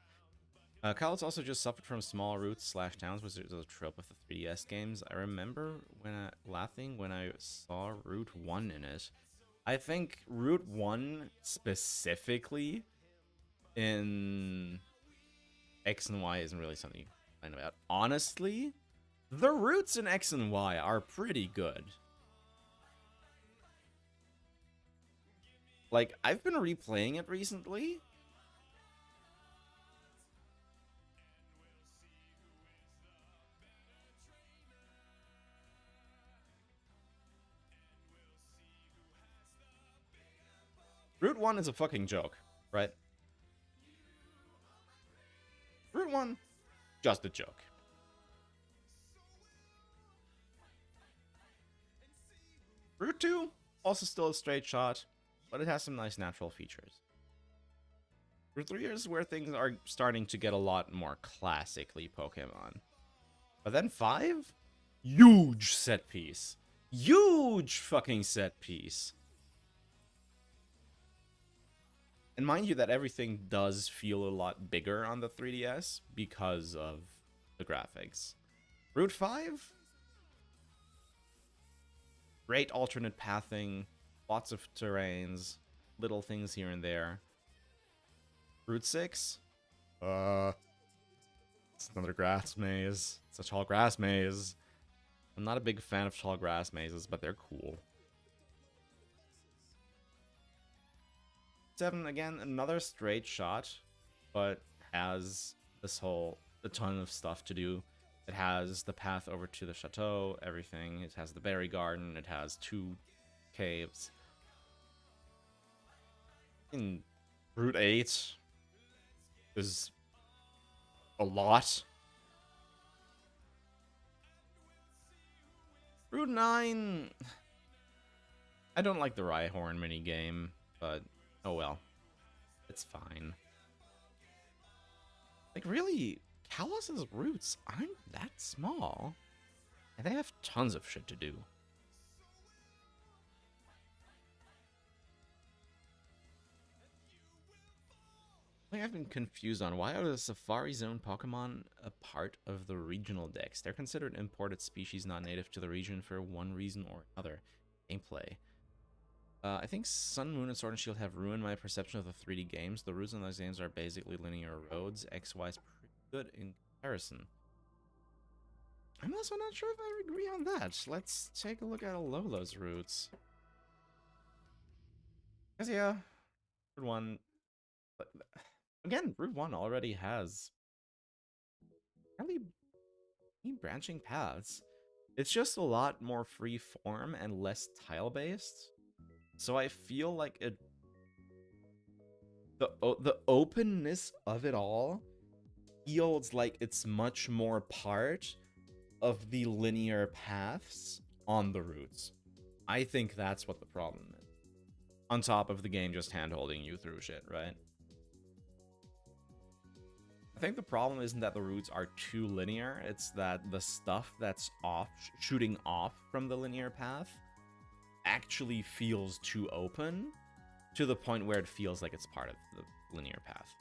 Kalos also just suffered from small roots / towns, which is a trope of the 3DS games. I remember laughing when I saw Route 1 in it. I think Route 1 specifically in X and Y isn't really something you can complain about. Honestly, the routes in X and Y are pretty good. Like, I've been replaying it recently. Route 1 is a fucking joke, right? Route 1, just a joke. Route 2, also still a straight shot, but it has some nice natural features. Route 3 is where things are starting to get a lot more classically Pokemon. But then 5? Huge set piece. Huge fucking set piece. And mind you that everything does feel a lot bigger on the 3DS because of the graphics. Route 5? Great alternate pathing, lots of terrains, little things here and there. Route 6? It's another grass maze. It's a tall grass maze. I'm not a big fan of tall grass mazes, but they're cool. 7, again, another straight shot, but has a ton of stuff to do. It has the path over to the chateau, everything. It has the berry garden. It has 2 caves. In Route 8 is a lot. Route 9... I don't like the Rhyhorn minigame, but oh well. It's fine. Like, really, Kalos' routes aren't that small. And they have tons of shit to do. Like, I've been confused on why are the Safari Zone Pokemon a part of the regional decks? They're considered imported species not native to the region for one reason or another. Gameplay. I think Sun, Moon, and Sword and Shield have ruined my perception of the 3D games. The routes in those games are basically linear roads. XY is pretty good in comparison. I'm also not sure if I agree on that. Let's take a look at Alola's routes. Because yeah, Route 1... Again, Route 1 already has fairly branching paths. It's just a lot more free form and less tile-based. So I feel like the openness of it all feels like it's much more part of the linear paths on the routes. I think that's what the problem is. On top of the game just hand-holding you through shit, right? I think the problem isn't that the routes are too linear, it's that the stuff that's shooting off from the linear path actually feels too open to the point where it feels like it's part of the linear path.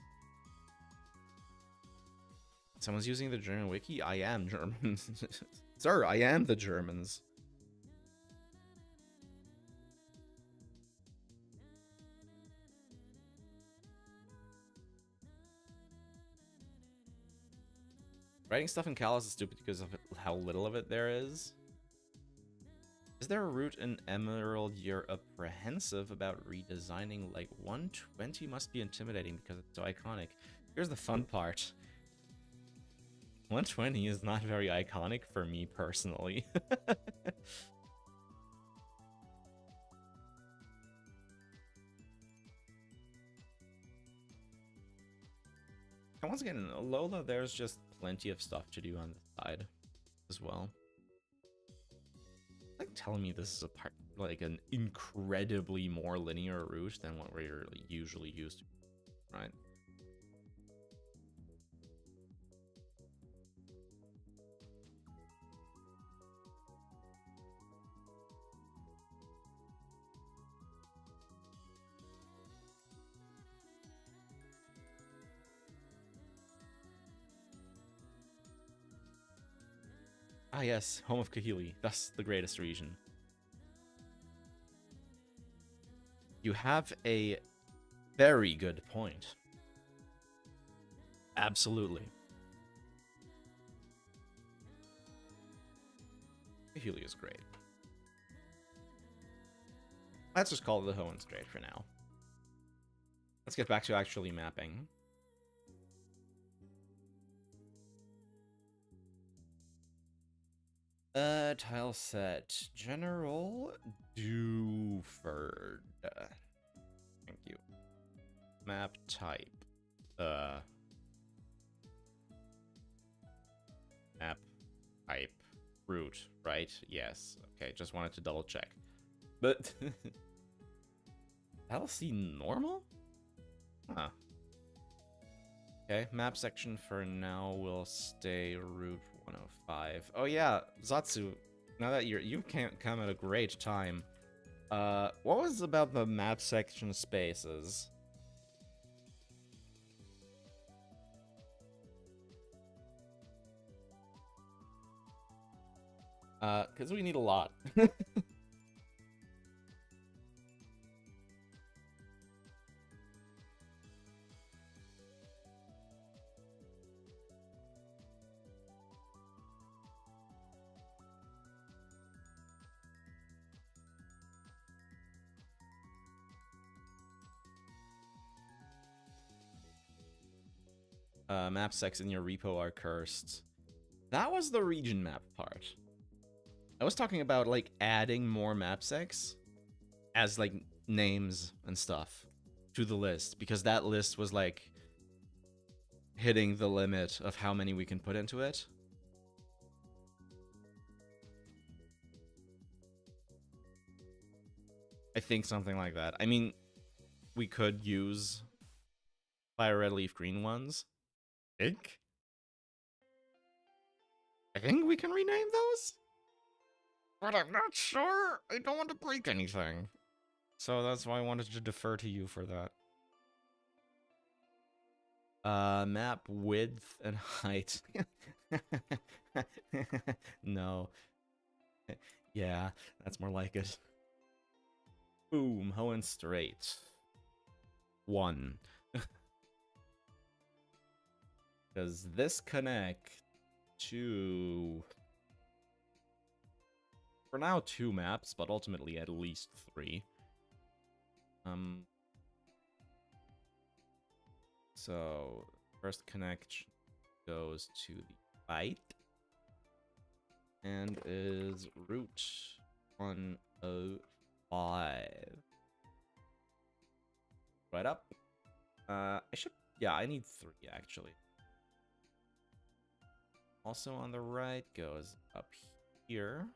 Someone's using the German wiki? I am German. Sir, I am the Germans. Writing stuff in Kalos is stupid because of how little of it there is. Is there a route in Emerald you're apprehensive about redesigning? Like, 120 must be intimidating because it's so iconic. Here's the fun part. 120 is not very iconic for me personally. once again, in Lola, there's just plenty of stuff to do on the side as well. Like telling me this is a part, like an incredibly more linear route than what we're usually used to, right? Ah yes, home of Kahili, thus the greatest region. You have a very good point. Absolutely. Kahili is great. Let's just call it the Hoenn Strait for now. Let's get back to actually mapping. Tile set. General Duford. Thank you. Map type. Map type. Route, right? Yes. Okay, just wanted to double check. But LC normal? Huh. Okay, map section for now will stay Route 105. Oh yeah, Zatsu, now that you can't come at a great time. What was about the map section spaces? Because we need a lot. Map secs in your repo are cursed. That was the region map part. I was talking about, like, adding more map secs as, like, names and stuff to the list, because that list was, like, hitting the limit of how many we can put into it. I think something like that. I mean, we could use fire red leaf green ones. I think we can rename those? But I'm not sure. I don't want to break anything. So that's why I wanted to defer to you for that. Map width and height. No. Yeah, that's more like it. Boom, Hoenn Strait. 1. Does this connect to... For now, 2 maps, but ultimately at least 3. So, first connection goes to the right. And is Route 105. Right up. I should... Yeah, I need 3, actually. Also on the right goes up here.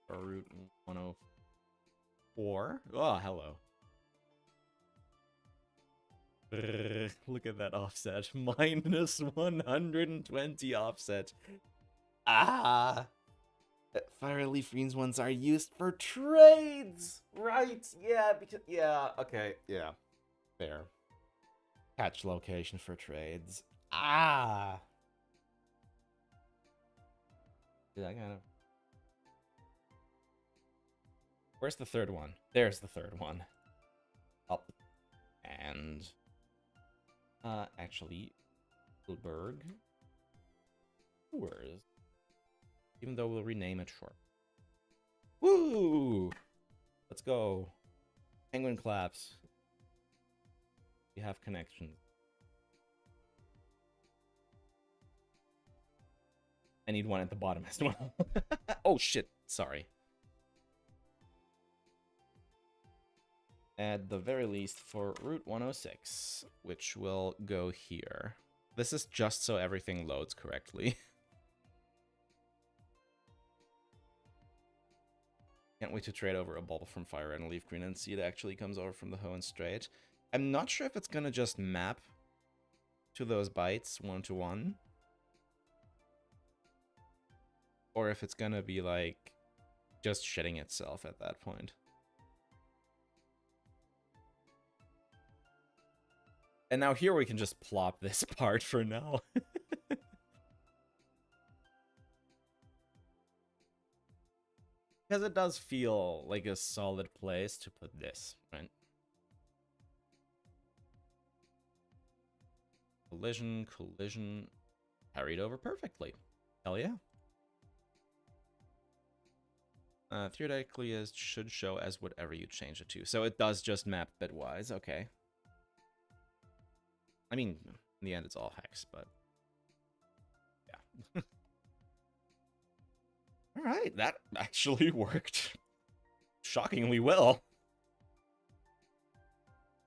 For Route 104. Oh, hello. Look at that offset. Minus 120 offset. Ah! Fire leaf greens ones are used for trades! Right, yeah, because... Yeah, okay, yeah. Fair. Catch location for trades. Ah! Did I kind of... Where's the third one? There's the third one. Up. And... actually... Petalburg. Where's... Even though we'll rename it short. Woo! Let's go. Penguin claps. We have connections. I need one at the bottom as well. Oh shit, sorry. at the very least for Route 106, which will go here. This is just so everything loads correctly. Can't wait to trade over a bulb from Fire and Leaf Green and see it actually comes over from the Hoenn Strait. I'm not sure if it's gonna just map to those bytes one-to-one. Or if it's gonna be like just shitting itself at that point. And now here we can just plop this part for now. Because it does feel like a solid place to put this, right? Collision, collision, carried over perfectly. Hell yeah. Theoretically, it should show as whatever you change it to. So it does just map bitwise, okay. I mean, in the end, it's all hex, but yeah. All right, that actually worked shockingly well.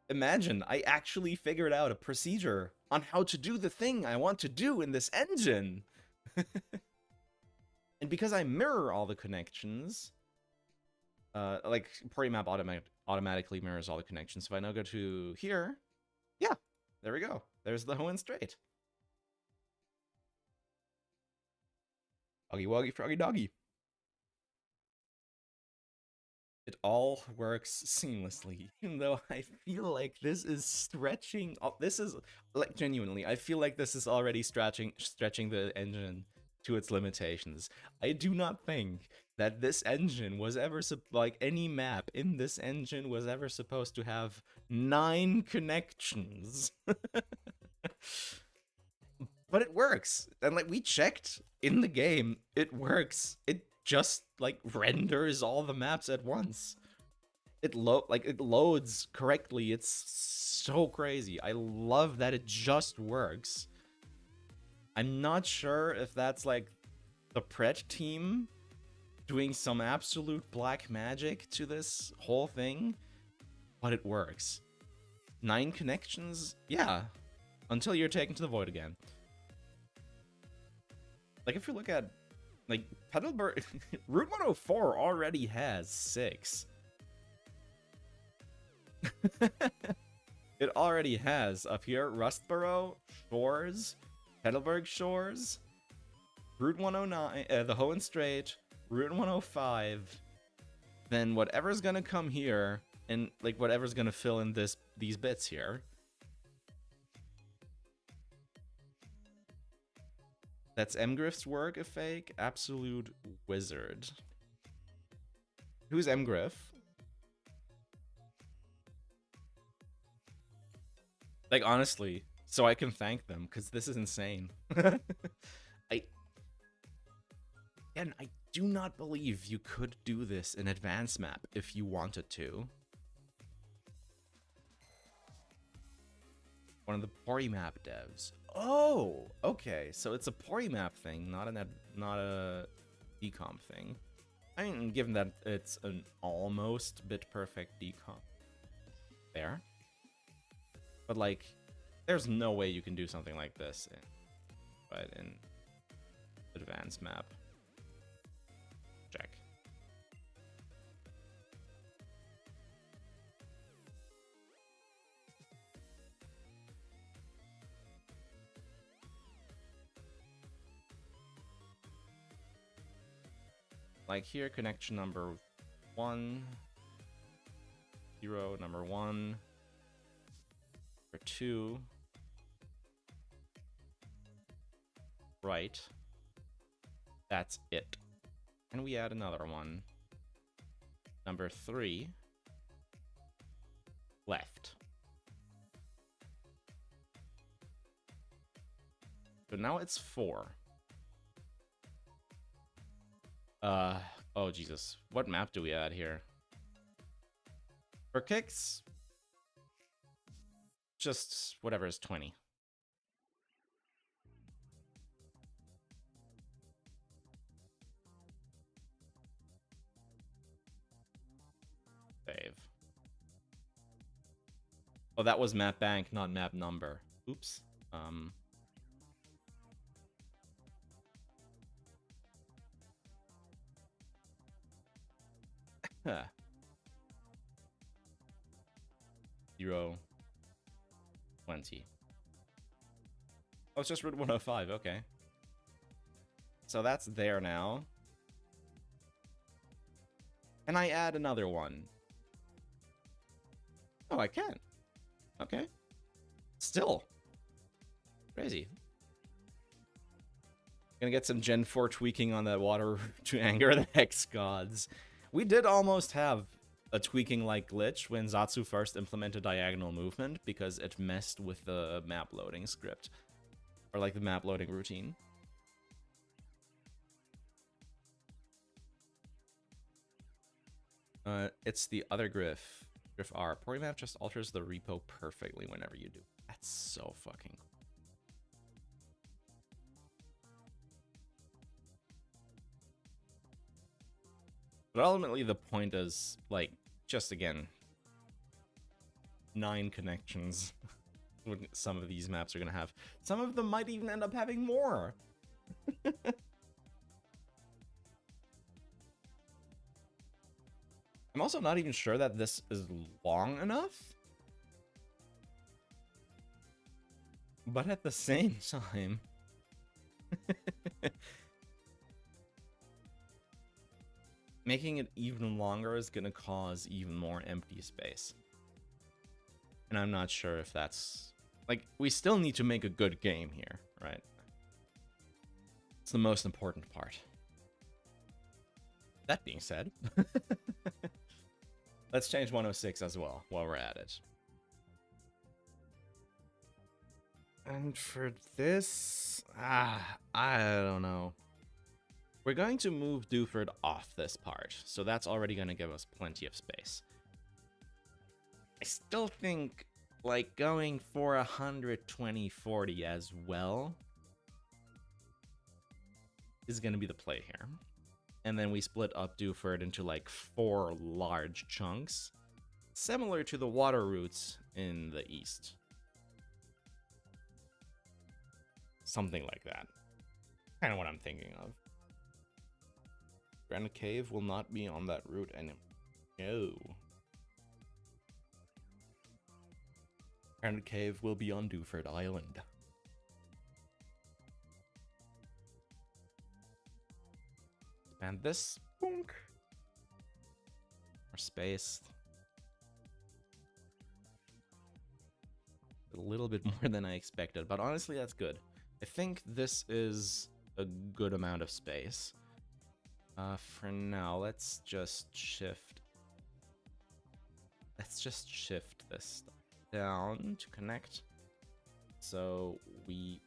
Imagine, I actually figured out a procedure on how to do the thing I want to do in this engine. And because I mirror all the connections, like Porymap automatically mirrors all the connections. So if I now go to here, yeah, there we go. There's the Hoenn Strait. Oggy woggy froggy doggy. It all works seamlessly, even though I feel like this is stretching. This is like genuinely, I feel like this is already stretching the engine to its limitations. I do not think that this engine was ever like any map in this engine was ever supposed to have 9 connections. But it works, and like we checked in the game, it works. It just like renders all the maps at once. It loads correctly. It's so crazy. I love that it just works. I'm not sure if that's like the Pret team doing some absolute black magic to this whole thing, but it works. 9 connections, yeah, until you're taken to the void again. Like, if you look at, like, Petalburg, Route 104 already has 6. It already has, up here, Rustborough, Shores, Petalburg Shores, Route 109, the Hoenn Strait, Route 105, then whatever's gonna come here, and, like, whatever's gonna fill in these bits here. That's Mgriff's work, a fake? Absolute wizard. Who's Mgriff? Like, honestly, so I can thank them, because this is insane. I do not believe you could do this in advanced map if you wanted to. One of the Porymap devs. Oh, okay. So it's a Porymap thing, not a decomp thing. I mean, given that it's an almost bit perfect decomp there, but like, there's no way you can do something like this in advanced map. Check. Like here, connection number 1, 0, number 1, number 2, right. That's it. And we add another one. Number 3, left. So now it's 4. Oh Jesus, what map do we add here? For kicks, just whatever is 20. Save. Oh, that was map bank, not map number. Oops. Huh. 0, 20. Oh, it's just Route 105, okay. So that's there now. Can I add another one? Oh, I can. Okay. Still. Crazy. Gonna get some Gen 4 tweaking on that water to anger the Hex gods. We did almost have a tweaking-like glitch when Zatsu first implemented diagonal movement because it messed with the map loading script. Or like the map loading routine. It's the other Griff. Griff R. Porymap just alters the repo perfectly whenever you do. That's so fucking cool. But ultimately the point is, like, just again, 9 connections. Some of these maps are gonna have. Some of them might even end up having more. I'm also not even sure that this is long enough. But at the same time... making it even longer is going to cause even more empty space. And I'm not sure if that's... like, we still need to make a good game here, right? It's the most important part. That being said... let's change 106 as well, while we're at it. And for this... I don't know. We're going to move Duford off this part, so that's already going to give us plenty of space. I still think, like, going for 120-40 as well is going to be the play here. And then we split up Duford into, like, 4 large chunks, similar to the water routes in the east. Something like that. Kind of what I'm thinking of. Granite Cave will not be on that route anymore. No. Granite Cave will be on Duford Island. And this, boonk. More space. A little bit more than I expected, but honestly, that's good. I think this is a good amount of space. For now, let's just shift. Let's just shift this down to connect. So we...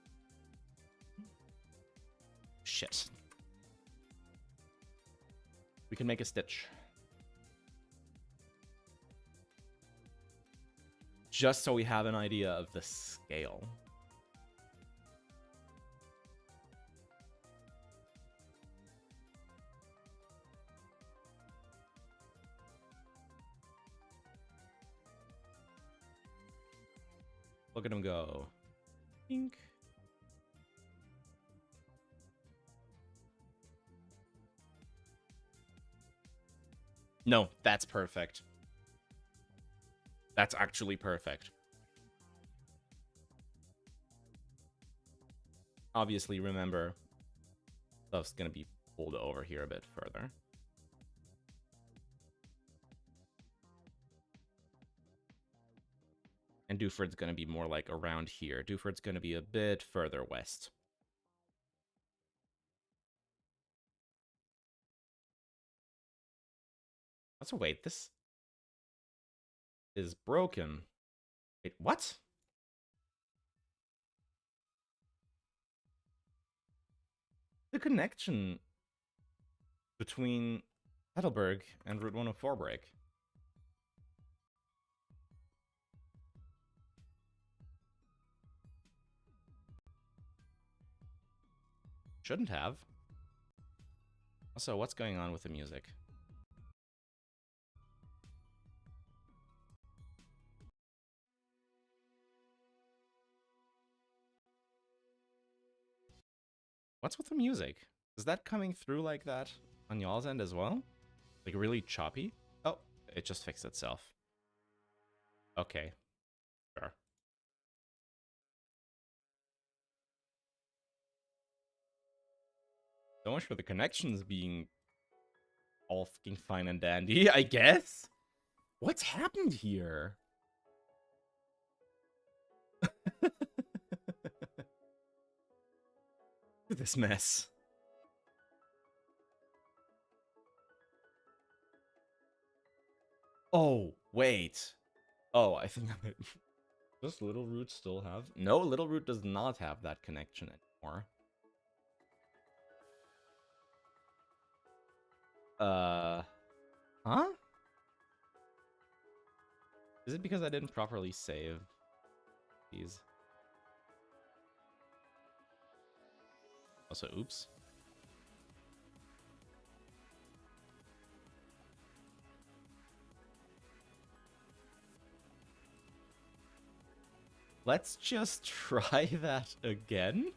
shit. We can make a stitch. Just so we have an idea of the scale. Look at him go. Pink. No, that's perfect. That's actually perfect. Obviously, remember, stuff's gonna be pulled over here a bit further. And Duford's going to be more like around here. Duford's going to be a bit further west. Let's wait. This is broken. Wait, what? The connection between Petalburg and Route 104 break. Shouldn't have. Also, what's going on with the music? What's with the music? Is that coming through like that on y'all's end as well? Like really choppy? Oh, it just fixed itself. Okay, sure. So much for the connections being all fucking fine and dandy, I guess? What's happened here? This mess. Oh, wait. Oh, I think I'm... Does Little Root still have... No, Little Root does not have that connection anymore. Huh? Is it because I didn't properly save these? Also, oops. Let's just try that again.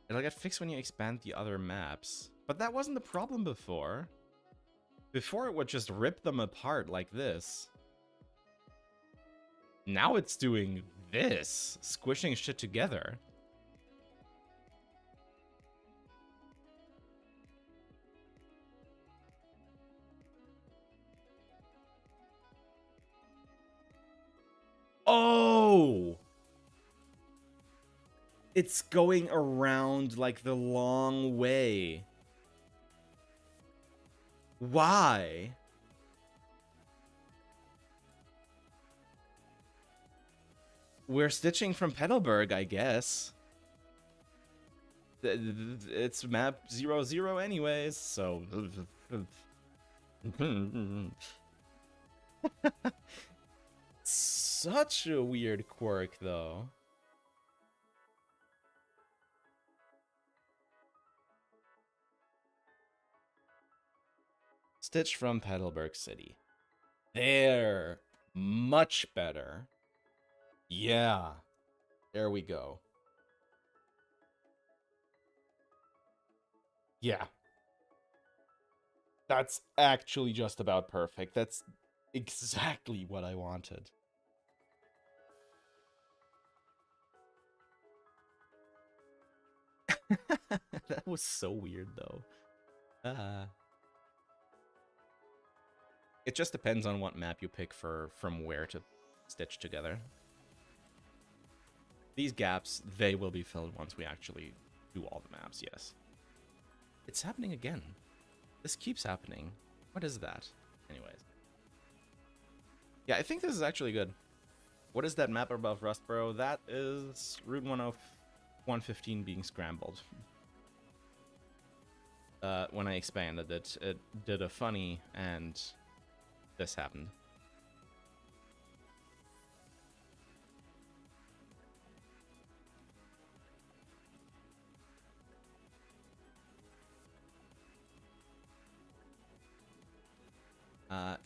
It'll get fixed when you expand the other maps. But that wasn't the problem before. Before it would just rip them apart like this. Now it's doing this, squishing shit together. Oh! It's going around like the long way. Why? We're stitching from Petalburg, I guess. It's map 00 anyways, so... Such a weird quirk, though. Stitch from Petalburg City. There. Much better. Yeah. There we go. Yeah. That's actually just about perfect. That's exactly what I wanted. That was so weird, though. It just depends on what map you pick from where to stitch together. These gaps, they will be filled once we actually do all the maps, yes. It's happening again. This keeps happening. What is that? Anyways. Yeah, I think this is actually good. What is that map above Rustboro? That is Route 115 being scrambled. When I expanded it, it did a funny, and this happened.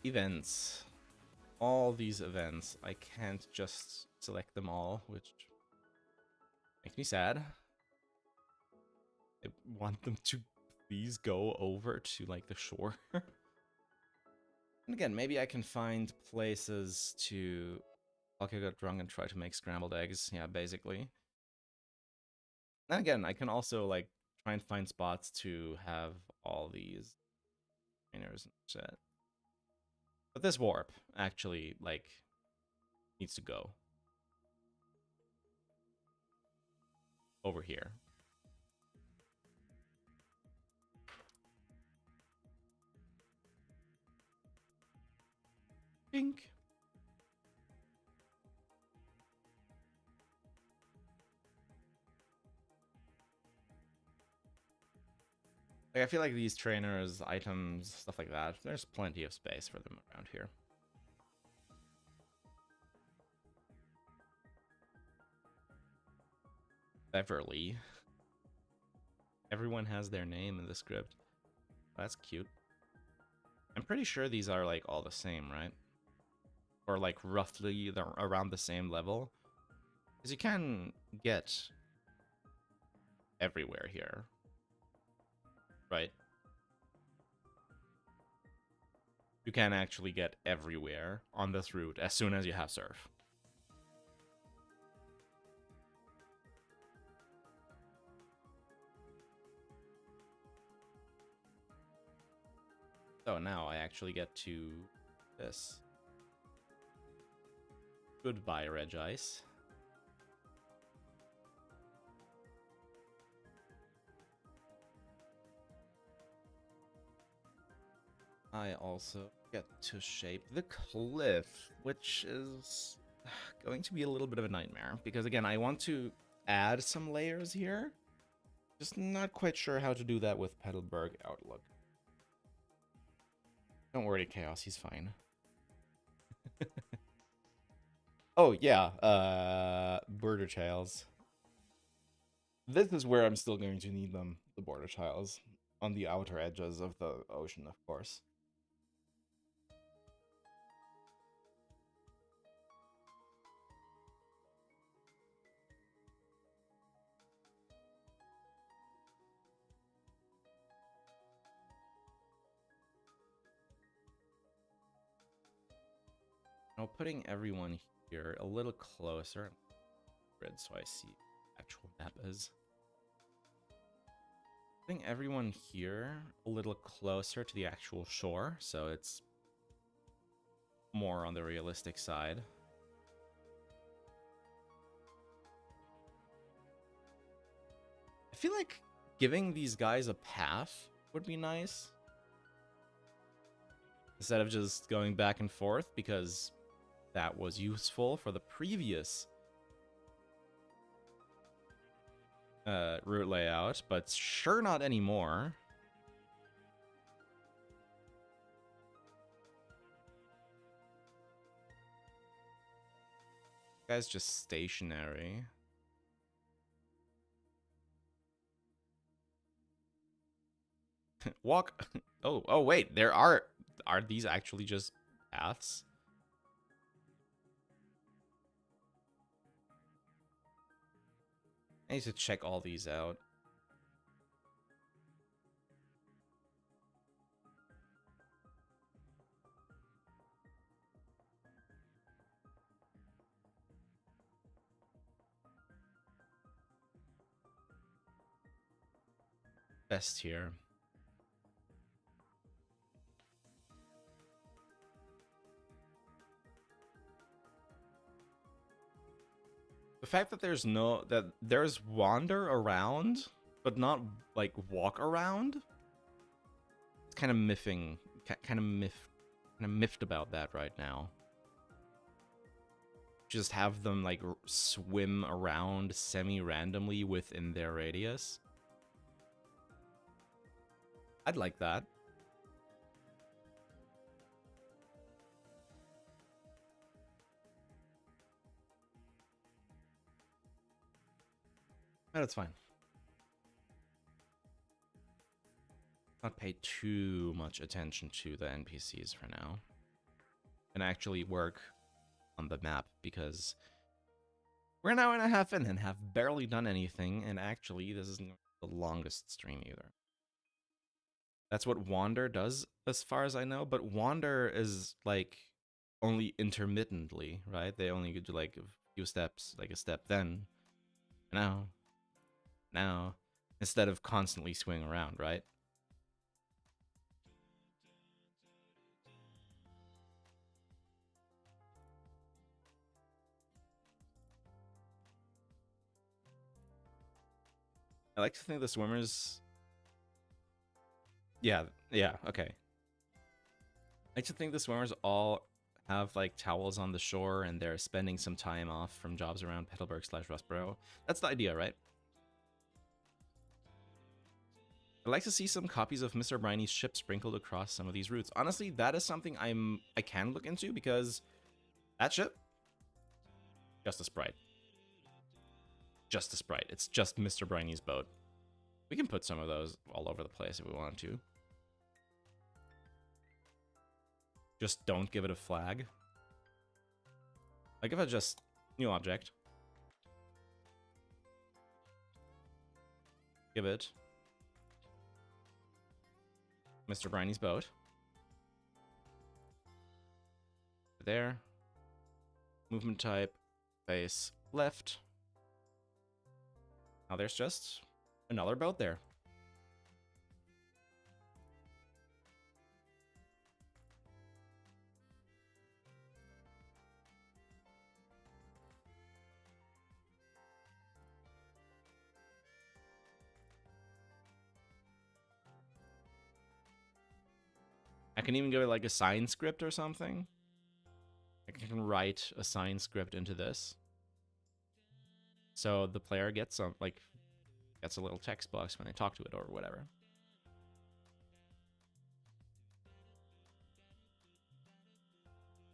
Events. All these events. I can't just select them all, which makes me sad. I want them to please go over to, like, the shore. And again, maybe I can find places to... Okay, get drunk and try to make scrambled eggs. Yeah, basically. And again, I can also, like, try and find spots to have all these trainers and shit. But this warp actually, like, needs to go over here. Pink. Like, I feel like these trainers, items, stuff like that, there's plenty of space for them around here. Beverly. Everyone has their name in the script. That's cute. I'm pretty sure these are, like, all the same, right? Or, like, roughly around the same level. Because you can get everywhere here, right? You can actually get everywhere on this route as soon as you have surf. So now I actually get to this. Goodbye, Regice. I also get to shape the cliff, which is going to be a little bit of a nightmare. Because again, I want to add some layers here. Just not quite sure how to do that with Petalburg Outlook. Don't worry, Chaos, he's fine. Oh, yeah, border tiles. This is where I'm still going to need them, the border tiles. On the outer edges of the ocean, of course. Now, putting everyone here a little closer, grid so I see actual map is. Putting everyone here a little closer to the actual shore, so it's more on the realistic side. I feel like giving these guys a path would be nice. Instead of just going back and forth, because that was useful for the previous route layout, but sure not anymore. Guy's just stationary. Walk. Oh, wait. There are these actually just paths? I need to check all these out. Best here. The fact that there's wander around, but not like walk around. It's kind of miffed about that right now. Just have them like swim around semi-randomly within their radius. I'd like that. That's fine. Not pay too much attention to the NPCs for now. And actually work on the map, because we're an hour and a half in and have barely done anything, and actually this isn't the longest stream either. That's what Wander does, as far as I know, but Wander is like only intermittently, right? They only do like a few steps, like a step then, now, instead of constantly swinging around, right? I like to think the swimmers... Yeah, okay. I like to think the swimmers all have like towels on the shore and they're spending some time off from jobs around Petalburg/Rustboro. That's the idea, right? I'd like to see some copies of Mr. Briney's ship sprinkled across some of these routes. Honestly, that is something I can look into, because that ship, just a sprite. Just a sprite. It's just Mr. Briney's boat. We can put some of those all over the place if we want to. Just don't give it a flag. Like if I just new object. Give it Mr. Briny's boat. There. Movement type, face left. Now there's just another boat there. I can even give it like a sign script or something. I can write a sign script into this. So the player gets some, like, gets a little text box when I talk to it or whatever.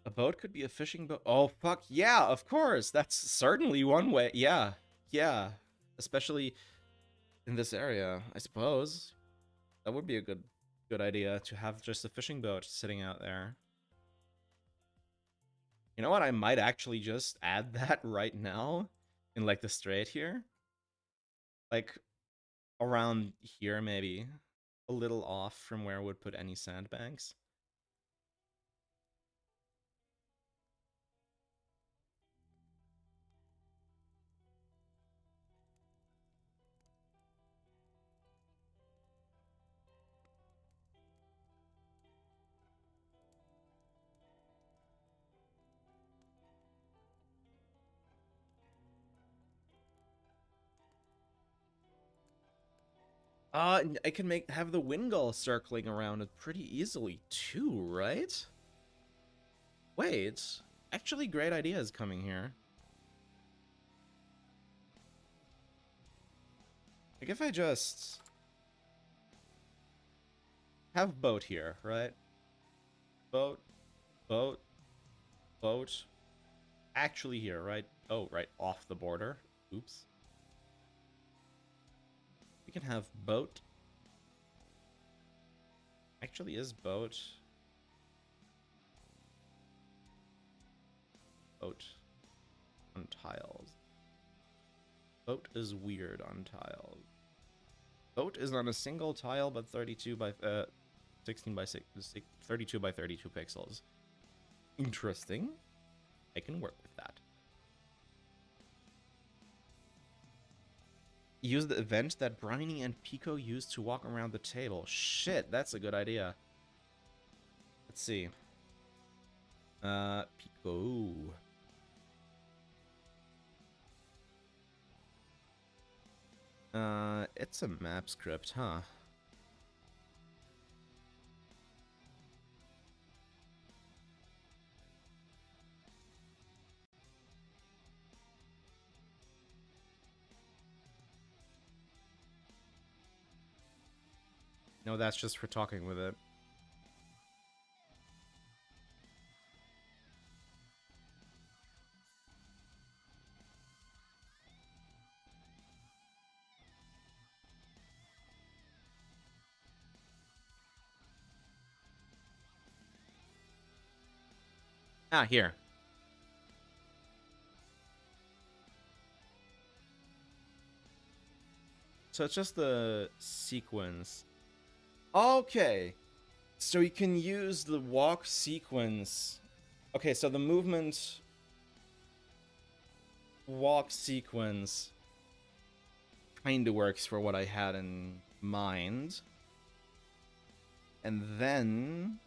A boat could be a fishing boat. Oh, fuck. Yeah, of course. That's certainly one way. Yeah. Yeah. Especially in this area, I suppose. That would be a good idea to have just a fishing boat sitting out there. You know what? I might actually just add that right now in like the strait here. Like around here maybe. A little off from where I would put any sandbanks. I can have the wind gull circling around it pretty easily too, right? Wait, actually great ideas coming here. Like if I just have boat here, right? Boat, boat, boat. Actually here, right? Oh, right, off the border. Oops. We can have boat. Actually is boat. Boat on tiles. Boat is weird on tiles. Boat is on a single tile, but 32 by 16 by 32 by 32 pixels. Interesting. I can work with that. Use the event that Briny and Pico used to walk around the table. Shit, that's a good idea. Let's see. Pico. It's a map script, huh? No, that's just for talking with it. Ah, here. So it's just the sequence. Okay. So you can use the walk sequence. Okay, so the movement walk sequence kind of works for what I had in mind. And then,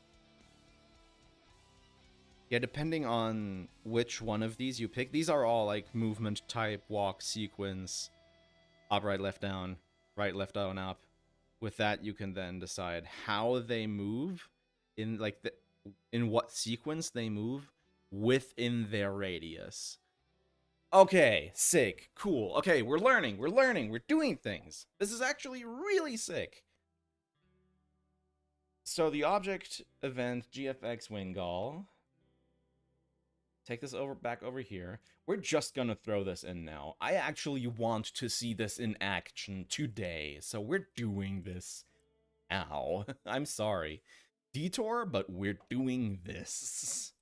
yeah, depending on which one of these you pick, these are all like movement type, walk sequence, up, right, left, down, up. With that, you can then decide how they move in like in what sequence they move within their radius. Okay, sick, cool. Okay, we're learning, we're doing things. This is actually really sick. So the object event GFX Wingull. Take this back over here. We're just gonna throw this in now. I actually want to see this in action today, so we're doing this now. I'm sorry. Detour, but we're doing this.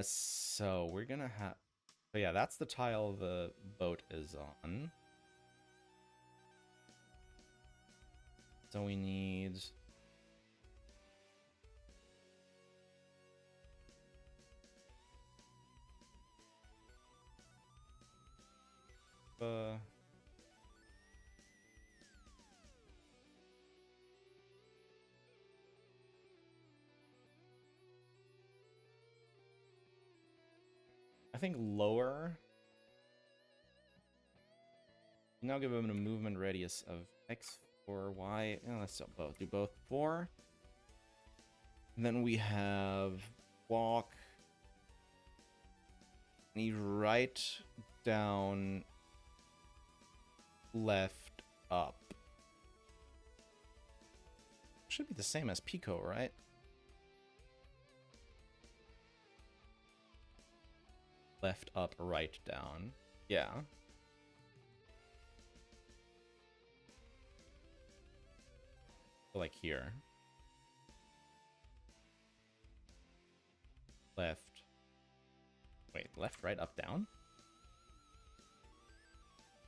So we're gonna have So yeah, that's the tile the boat is on. So we need... I think lower. Now give him a movement radius of X or Y. Let's do both. Do both 4. And then we have walk. Need right, down, left, up. Should be the same as Pico, right? Left, up, right, down. Yeah. So like here. Left. Wait, left, right, up, down?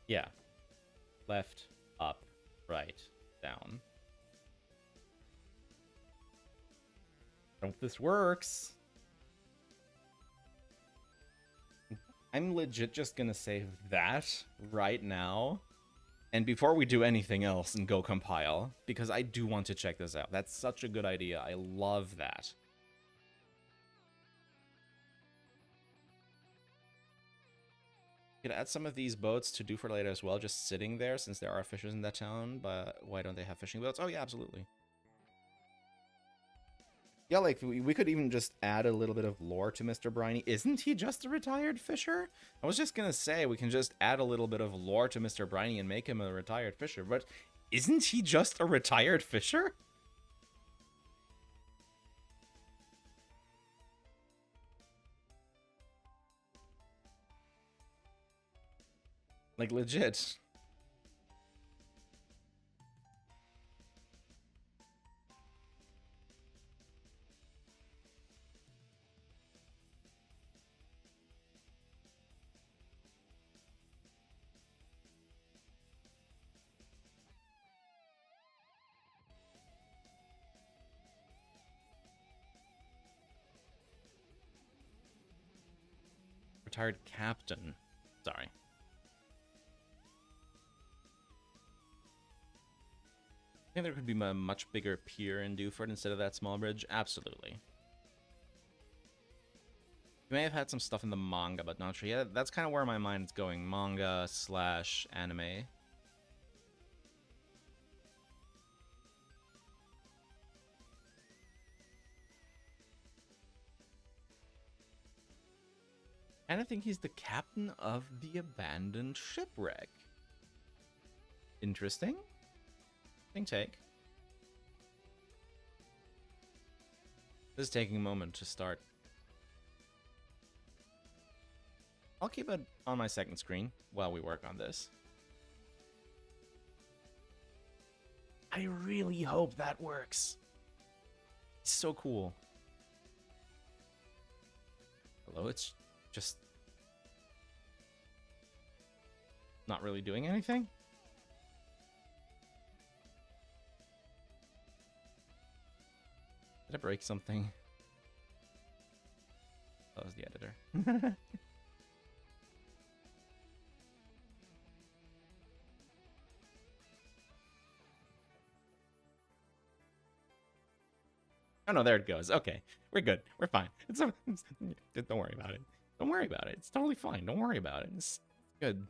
Yeah. Left, up, right, down. I hope this works. I'm legit just gonna save that right now. And before we do anything else and go compile, because I do want to check this out. That's such a good idea. I love that. Could add some of these boats to Duford later as well, just sitting there since there are fishers in that town, but why don't they have fishing boats? Oh yeah, absolutely. Yeah, like, we could even just add a little bit of lore to Mr. Briny. Isn't he just a retired fisher? I was just gonna say, we can just add a little bit of lore to Mr. Briny and make him a retired fisher, but isn't he just a retired fisher? Like, legit. Retired captain. Sorry. I think there could be a much bigger pier in Duford instead of that small bridge. Absolutely. You may have had some stuff in the manga, but not sure. Yeah, that's kind of where my mind's going. Manga / anime. And I think he's the captain of the abandoned shipwreck. Interesting. Take. This is taking a moment to start. I'll keep it on my second screen while we work on this. I really hope that works. It's so cool. Hello, it's just not really doing anything? Did I break something? That was the editor. Oh no, there it goes. Okay, we're good. We're fine. Don't worry about it. Don't worry about it. It's totally fine. Don't worry about it. It's good.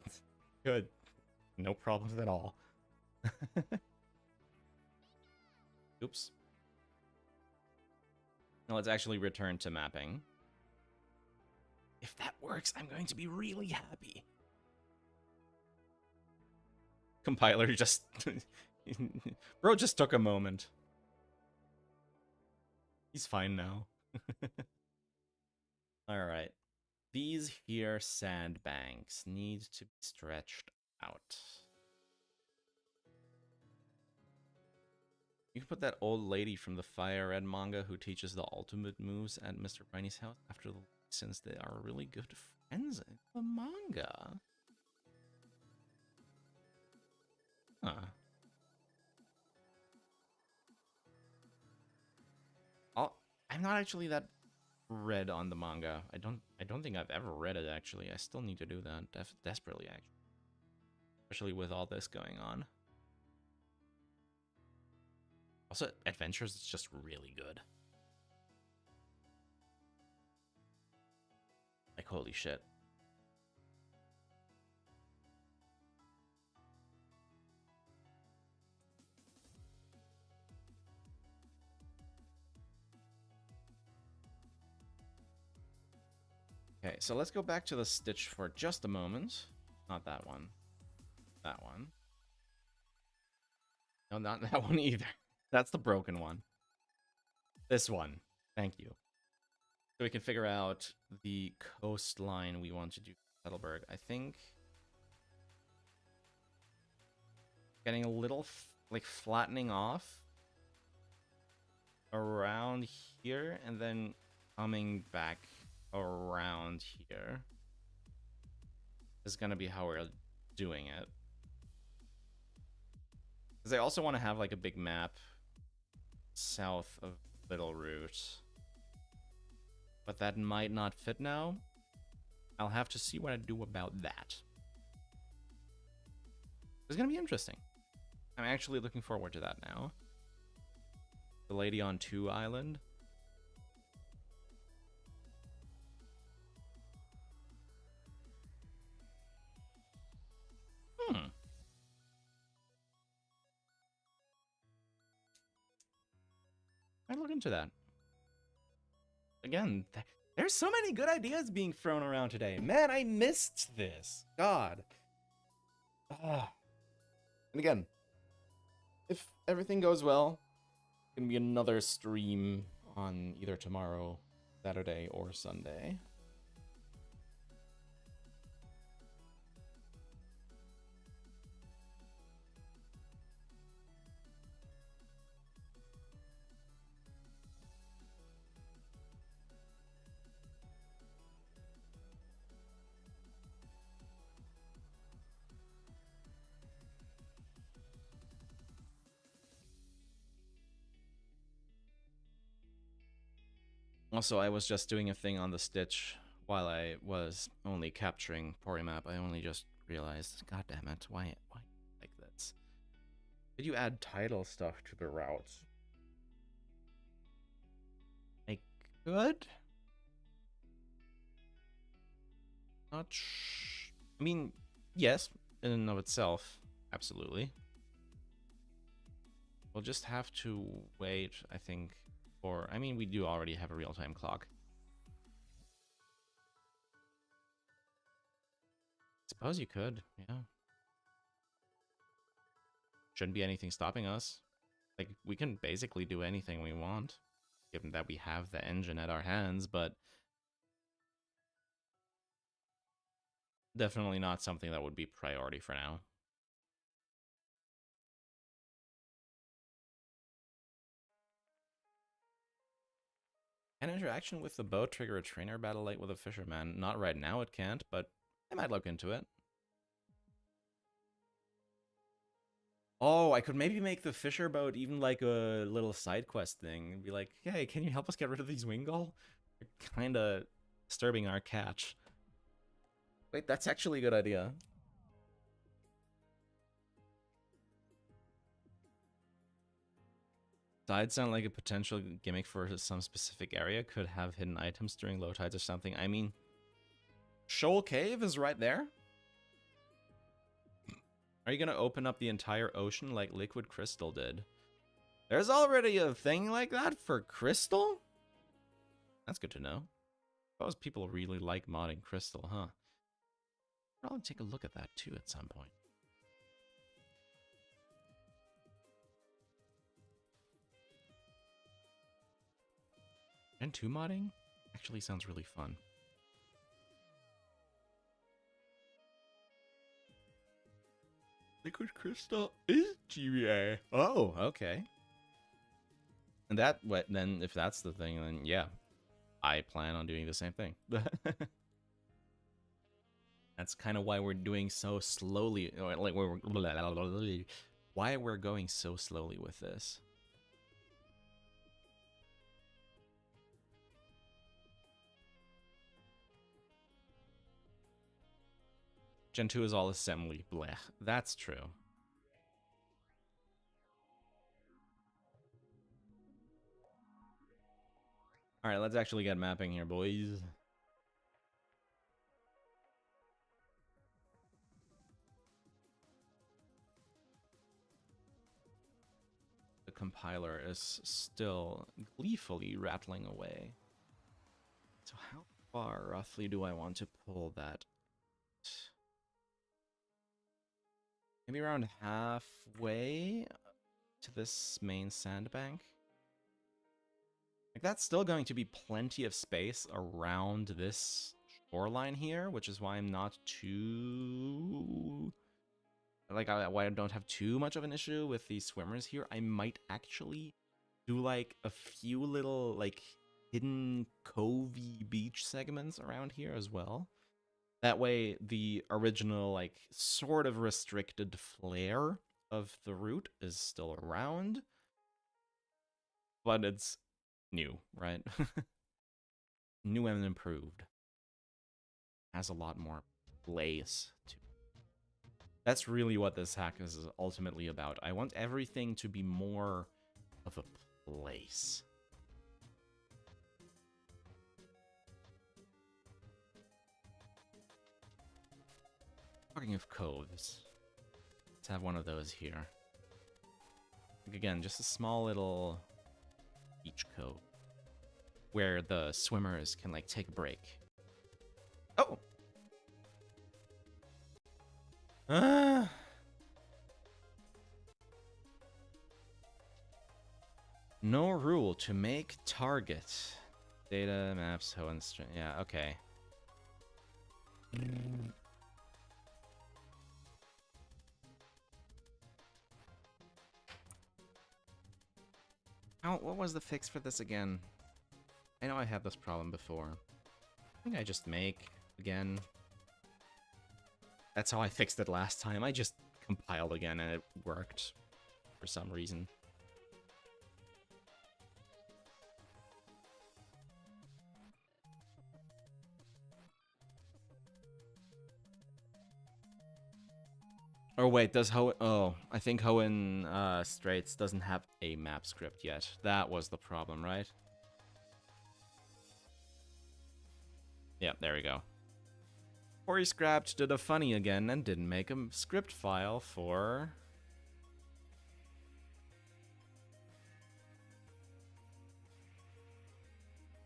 Good. No problems at all. Oops. Now let's actually return to mapping. If that works, I'm going to be really happy. Compiler just... Bro just took a moment. He's fine now. Alright. These here sandbanks need to be stretched out. You can put that old lady from the Fire Red manga who teaches the ultimate moves at Mr. Briny's house after the since they are really good ends in the manga. Huh. I'm not actually that read on the manga. I don't think I've ever read it actually. I still need to do that desperately actually. Especially with all this going on. Also, Adventures is just really good. Like, holy shit. Okay, so let's go back to the Stitch for just a moment. Not that one. That one. No, not that one either. That's the broken one. This one. Thank you. So we can figure out the coastline we want to do for Petalburg. I think getting a little like flattening off around here and then coming back around here is going to be how we're doing it. Because I also want to have like a big map south of Little Root. But that might not fit now. I'll have to see what I do about that. It's going to be interesting. I'm actually looking forward to that now. The Lady on 2 Island. I'd look into that. Again, there's so many good ideas being thrown around today. Man, I missed this. God. And again, if everything goes well, it's gonna be another stream on either tomorrow, Saturday, or Sunday. Also, I was just doing a thing on the Stitch while I was only capturing Porymap. I only just realized, god damn it, why like this? Did you add title stuff to the route? I could? Not I mean, yes, in and of itself, absolutely. We'll just have to wait, I think, for... I mean, we do already have a real-time clock. Suppose you could, yeah. Shouldn't be anything stopping us. Like, we can basically do anything we want, given that we have the engine at our hands, but... definitely not something that would be priority for now. An interaction with the boat trigger a trainer battle like with a fisherman. Not right now it can't, but I might look into it. Oh, I could maybe make the fisher boat even like a little side quest thing. And be like, hey, can you help us get rid of these Wingull? They're kinda disturbing our catch. Wait, that's actually a good idea. Tides sound like a potential gimmick for some specific area. Could have hidden items during low tides or something. I mean, Shoal Cave is right there. Are you going to open up the entire ocean like Liquid Crystal did? There's already a thing like that for Crystal? That's good to know. I suppose people really like modding Crystal, huh? I'll probably take a look at that too at some point. Gen 2 modding actually sounds really fun. Liquid Crystal is GBA. Oh, okay. And that, then if that's the thing, then yeah, I plan on doing the same thing. That's kind of why we're doing so slowly, or like why we're going so slowly with this. Gen 2 is all assembly, blech. That's true. Alright, let's actually get mapping here, boys. The compiler is still gleefully rattling away. So how far roughly do I want to pull that? Maybe around halfway to this main sandbank. Like, that's still going to be plenty of space around this shoreline here, which is why I'm not too... Like, why I don't have too much of an issue with these swimmers here. I might actually do, like, a few little, like, hidden covey beach segments around here as well. That way, the original, like, sort of restricted flair of the route is still around. But it's new, right? New and improved. Has a lot more place to it. That's really what this hack is ultimately about. I want everything to be more of a place. Talking of coves, let's have one of those here. Like, again, just a small little beach cove where the swimmers can, like, take a break. Oh! No rule to make target. Data, maps, hoe, and string. Yeah, okay. What was the fix for this again? I know I had this problem before. I think I just make again. That's how I fixed it last time. I just compiled again and it worked for some reason. Oh wait, does Hoenn... Oh, I think Hoenn Straits doesn't have a map script yet. That was the problem, right? Yeah, there we go. Or he scrapped did a funny again and didn't make a script file for...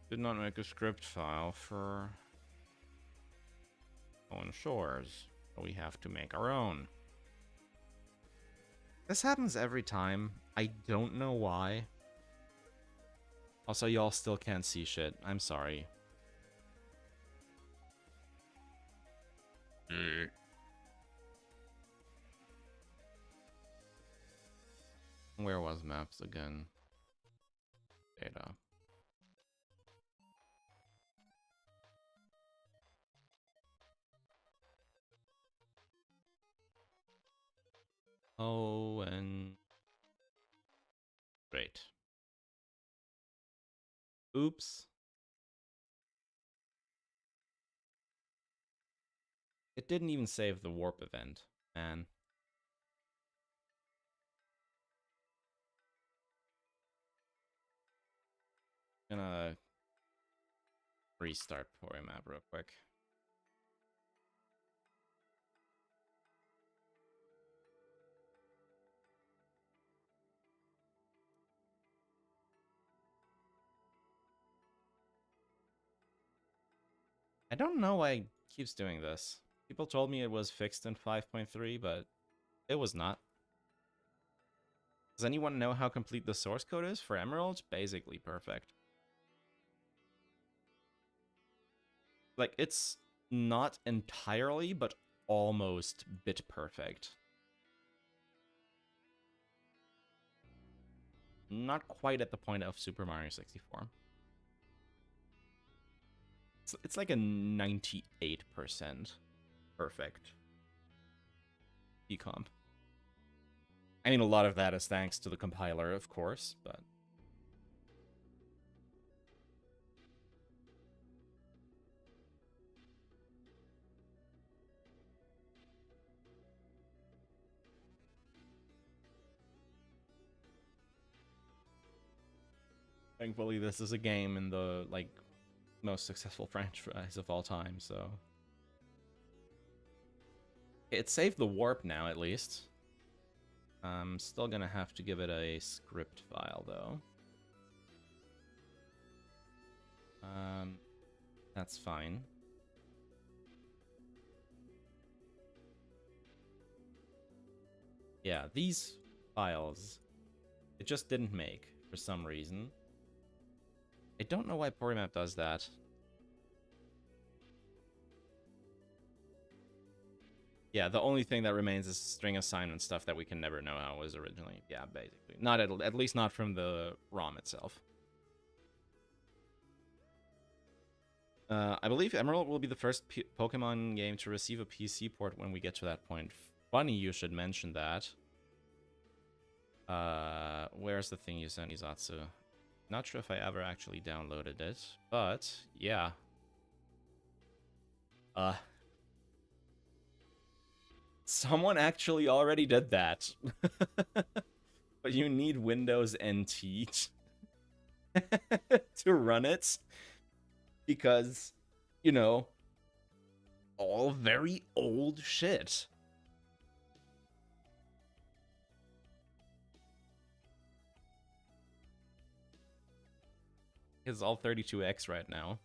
Did not make a script file for... Hoenn Shores. So we have to make our own. This happens every time. I don't know why. Also, y'all still can't see shit. I'm sorry. Where was maps again? Data. Oh, and... Great. Oops. It didn't even save the warp event, man. Gonna restart Porymap real quick. I don't know why it keeps doing this. People told me it was fixed in 5.3, but it was not. Does anyone know how complete the source code is for Emerald? Basically perfect. Like, it's not entirely, but almost bit perfect. Not quite at the point of Super Mario 64. It's like a 98% perfect decomp. I mean, a lot of that is thanks to the compiler, of course, but... Thankfully, this is a game in the, like, most successful franchise of all time, so... It saved the warp now, at least. I'm still gonna have to give it a script file, though. That's fine. Yeah, these files, it just didn't make, for some reason. I don't know why Porymap does that. Yeah, the only thing that remains is string assignment stuff that we can never know how it was originally. Yeah, basically. Not at least not from the ROM itself. I believe Emerald will be the first Pokemon game to receive a PC port when we get to that point. Funny you should mention that. Where's the thing you sent, Izatsu? Not sure if I ever actually downloaded it, but yeah. Someone actually already did that. But you need Windows NT to run it. Because, you know, all very old shit. It's all 32X right now.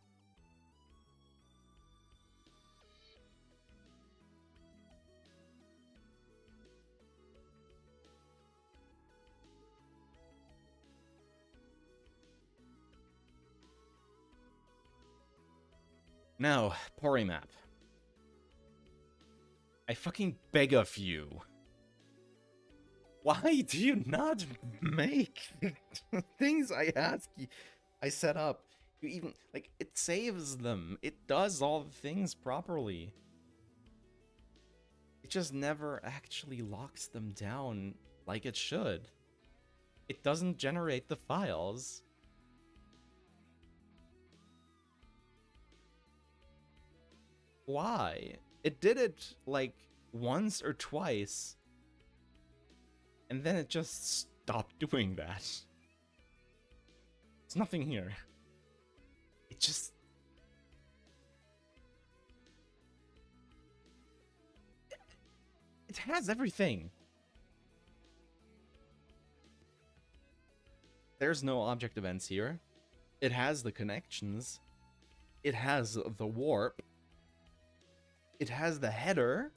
Now, Porymap. I fucking beg of you. Why do you not make things I ask you? I set up. You even, like, it saves them. It does all the things properly. It just never actually locks them down like it should. It doesn't generate the files. Why? It did it, like, once or twice. And then it just stopped doing that. There's nothing here. It just... It has everything. There's no object events here. It has the connections. It has the warp. It has the header.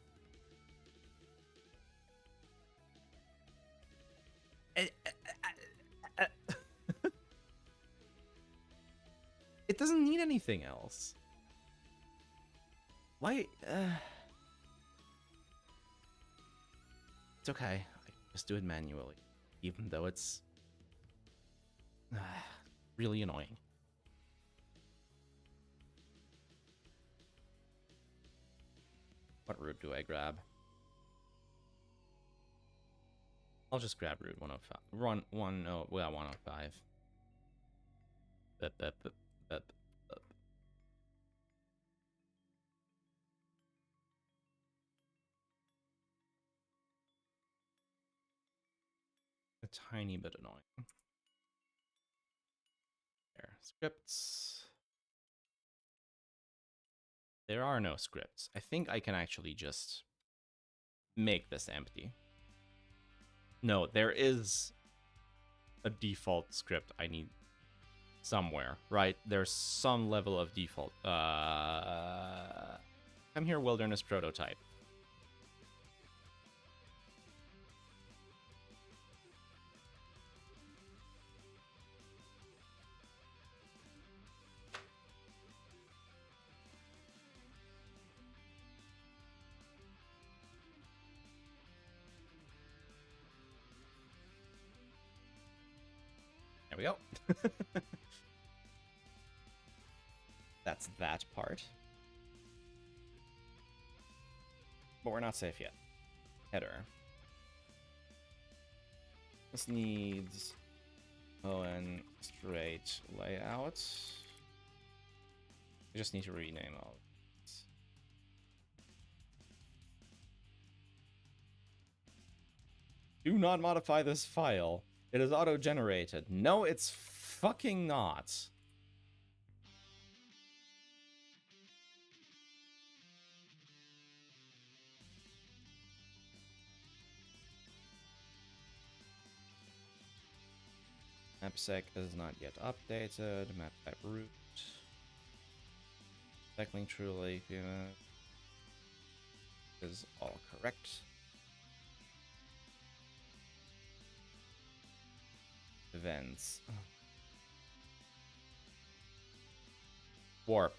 It doesn't need anything else. Why? It's okay. I just do it manually, even though it's really annoying. What route do I grab? I'll just grab route 105. 105. A tiny bit annoying. There. Scripts. There are no scripts. I think I can actually just make this empty. No, there is a default script I need somewhere, right? There's some level of default. Come here, wilderness prototype. There we go. That's that part. but we're not safe yet. Header. This needs ON straight layout. I just need to rename all of this. Do not modify this file. It is auto-generated. No, it's fucking not. Mapsec is not yet updated. Map type root. Cycling truly is all correct. Events. Warp.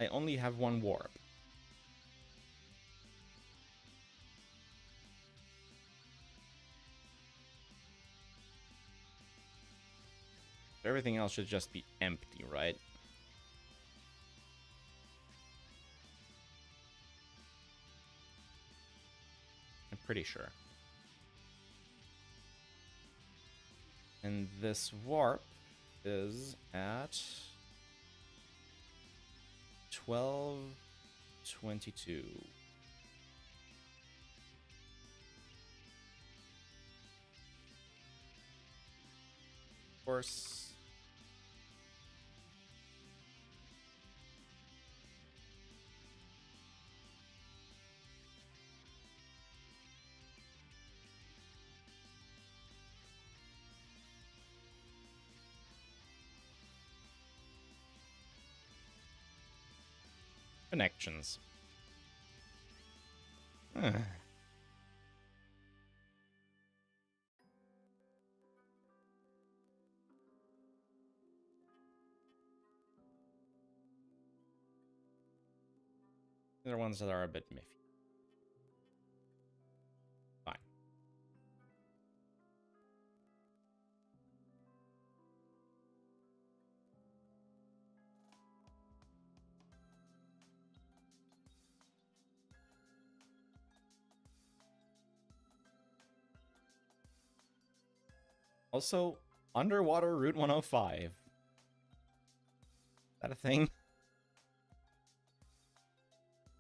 I only have one warp. Everything else should just be empty, right? I'm pretty sure. And this warp is at 12:22. Of course. Connections. There are ones that are a bit miffy. Fine. Also, underwater Route 105. Is that a thing?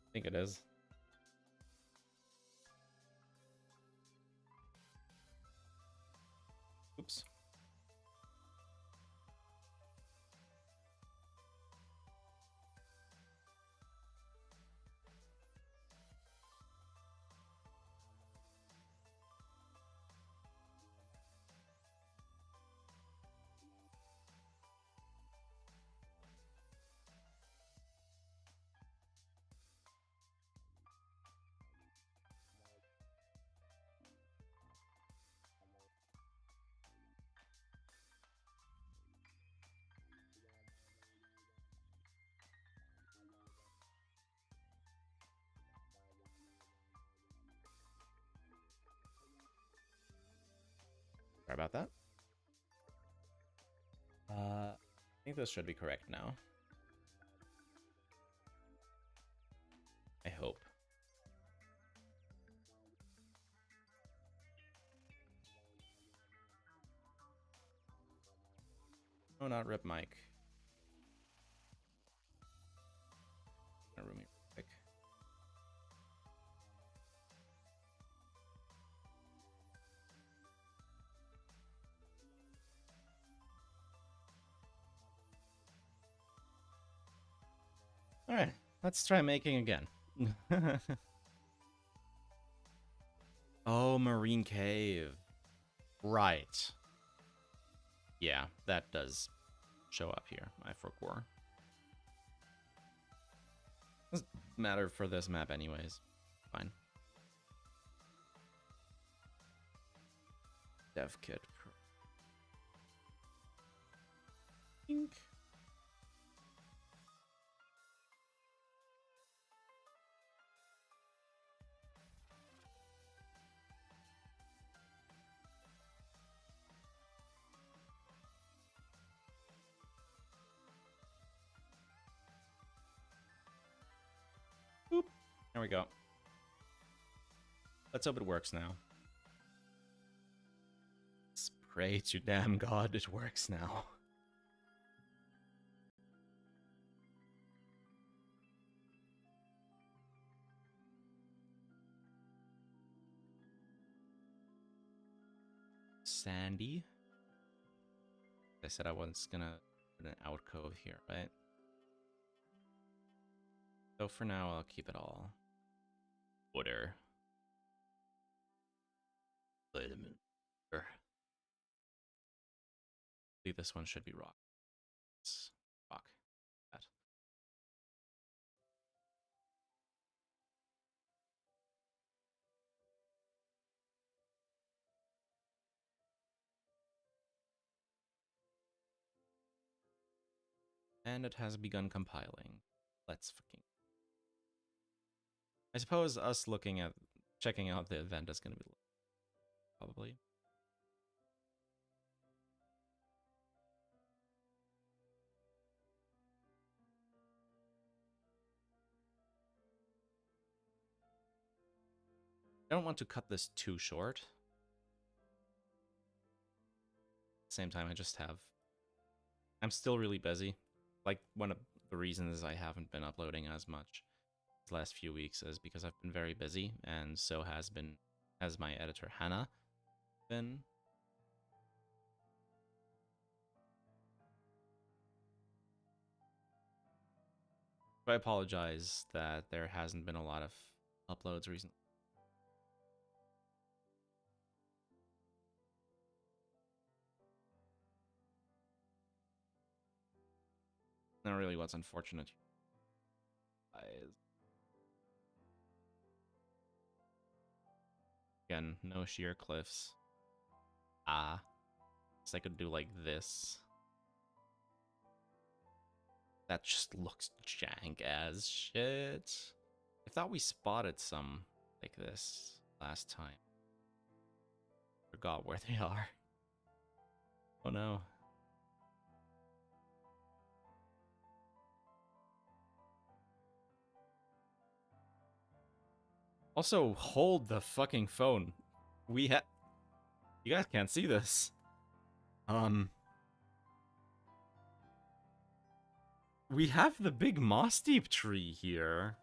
I think it is. Oops. Sorry about that. I think this should be correct now. I hope. Oh, not rip mic. Room here quick. All right, let's try making again. Oh, Marine Cave. Right. Yeah, that does show up here. I forgot. Doesn't matter for this map anyways. Fine. Dev kit. Pink. Boop. There we go. Let's hope it works now. Let's pray to damn God it works now. Sandy. I said I was gonna put an alcove here, right? So for now, I'll keep it all water. Wait a minute. I think this one should be rock. It's rock. That. And it has begun compiling. Let's fucking... I suppose us checking out the event is going to be probably. I don't want to cut this too short. At the same time, I'm still really busy. Like, one of the reasons I haven't been uploading as much the last few weeks is because I've been very busy, and so has my editor Hannah been. So I apologize that there hasn't been a lot of uploads recently. That really was unfortunate. Again, no sheer cliffs. So I could do like this. That just looks jank as shit. I thought we spotted some like this last time. Forgot where they are. Oh no. Also, hold the fucking phone. You guys can't see this. We have the big moss deep tree here.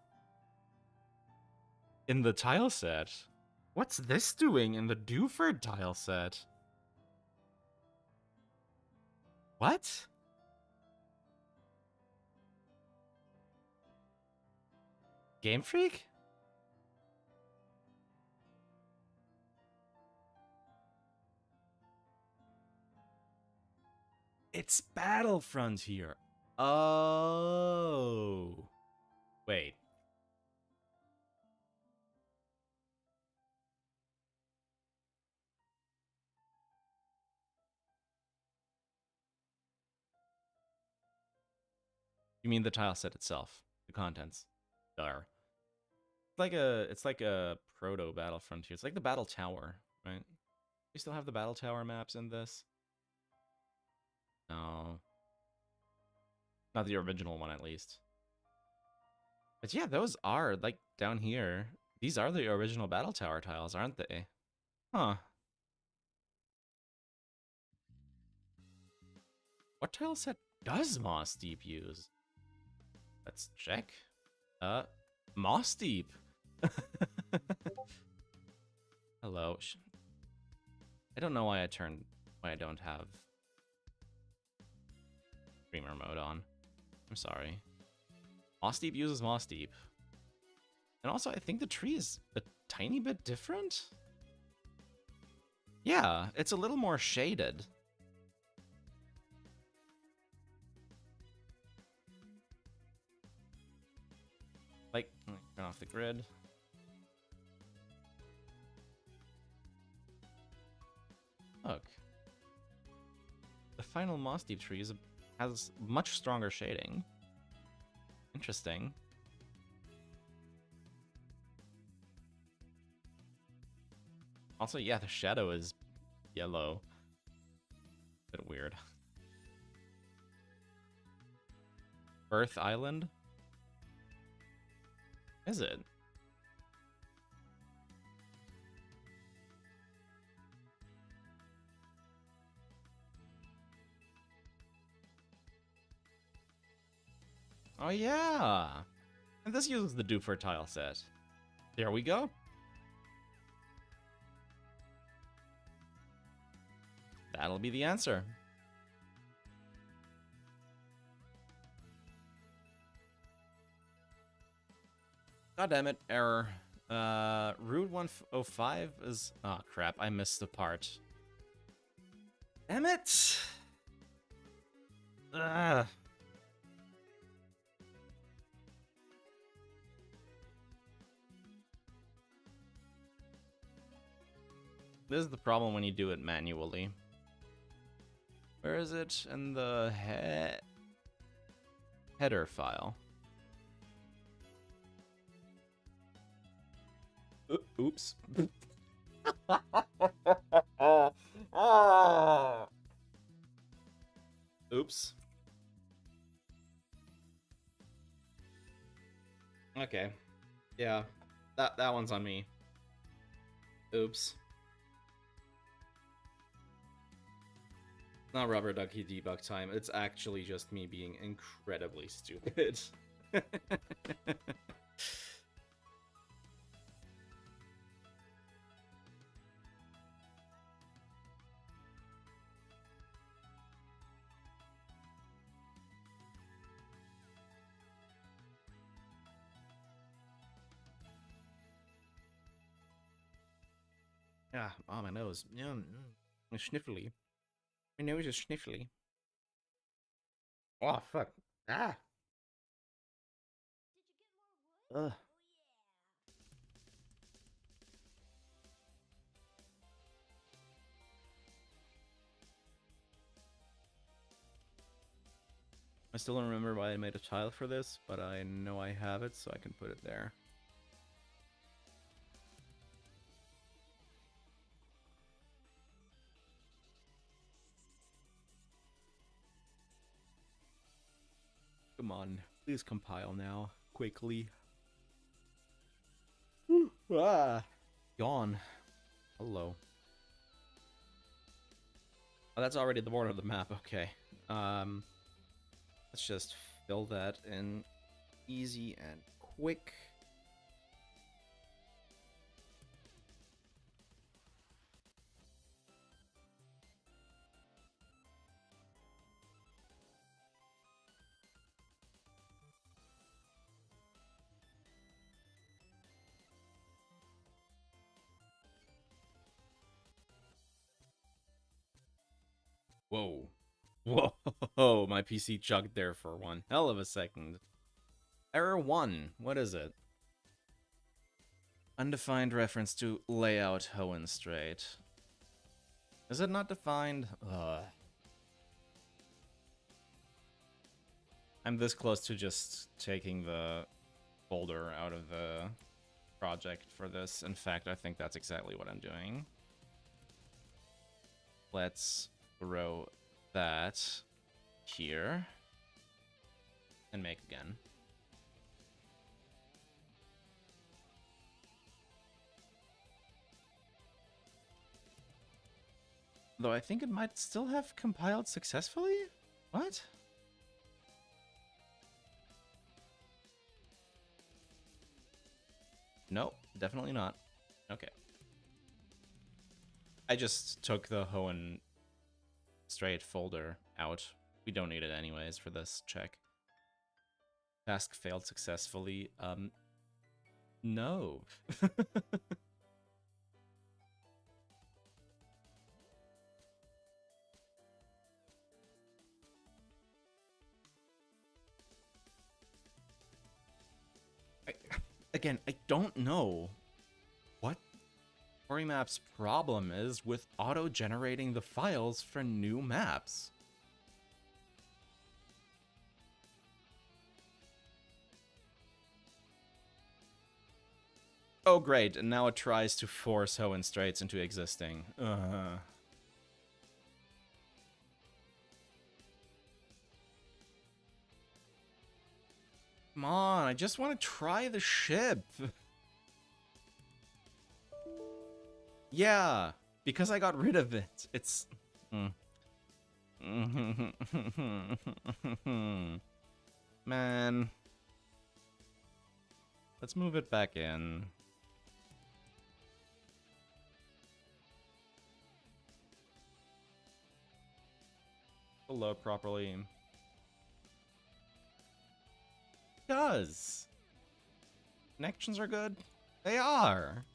In the tile set. What's this doing in the Duford tile set? What? Game Freak? It's Battlefront here. Oh. Wait. You mean the tile set itself? The contents? Dar. It's like a proto Battlefront here. It's like the Battle Tower, right? We still have the Battle Tower maps in this? No. Not the original one, at least. But yeah, those are, like, down here. These are the original Battle Tower tiles, aren't they? Huh. What tile set does Moss Deep use? Let's check. Moss Deep. Hello. I don't know why I don't have streamer mode on. I'm sorry. Moss Deep uses Moss Deep. And also, I think the tree is a tiny bit different. Yeah, it's a little more shaded. Like, turn off the grid. Look. The final Moss Deep tree has much stronger shading. Interesting. Also, yeah, the shadow is yellow. Bit weird. Earth Island? Is it? Oh yeah! And this uses the Duford tile set. There we go. That'll be the answer. God damn it, error. Route 105 is... Oh, crap, I missed the part. Damn it! Ugh. This is the problem when you do it manually. Where is it? In the header file. Oops. Oops. Okay. Yeah. That one's on me. Oops. Not rubber ducky debug time. It's actually just me being incredibly stupid. Yeah, oh, my nose. Yeah, it's sniffly. My nose is sniffly. Oh, fuck. Ah! Ugh. I still don't remember why I made a tile for this, but I know I have it, so I can put it there. Come on, please compile now, quickly. Ah, yawn. Hello. Oh, that's already the border of the map. Okay. Let's just fill that in easy and quick. Whoa. Whoa, my PC chugged there for one hell of a second. Error 1, what is it? Undefined reference to layout Hohenstrait. Is it not defined? Ugh. I'm this close to just taking the folder out of the project for this. In fact, I think that's exactly what I'm doing. Let's throw that here and make again. Though I think it might still have compiled successfully? What? Nope, definitely not. Okay. I just took the Hohenstrait folder out. We don't need it anyways for this check. Task failed successfully. No. Again, I don't know what Porymap's problem is with auto-generating the files for new maps. Oh great, and now it tries to force Hohenstraits into existing. Come on, I just want to try the ship. Yeah, because I got rid of it. It's... Man. Let's move it back in. Load properly. Does. Connections are good? They are.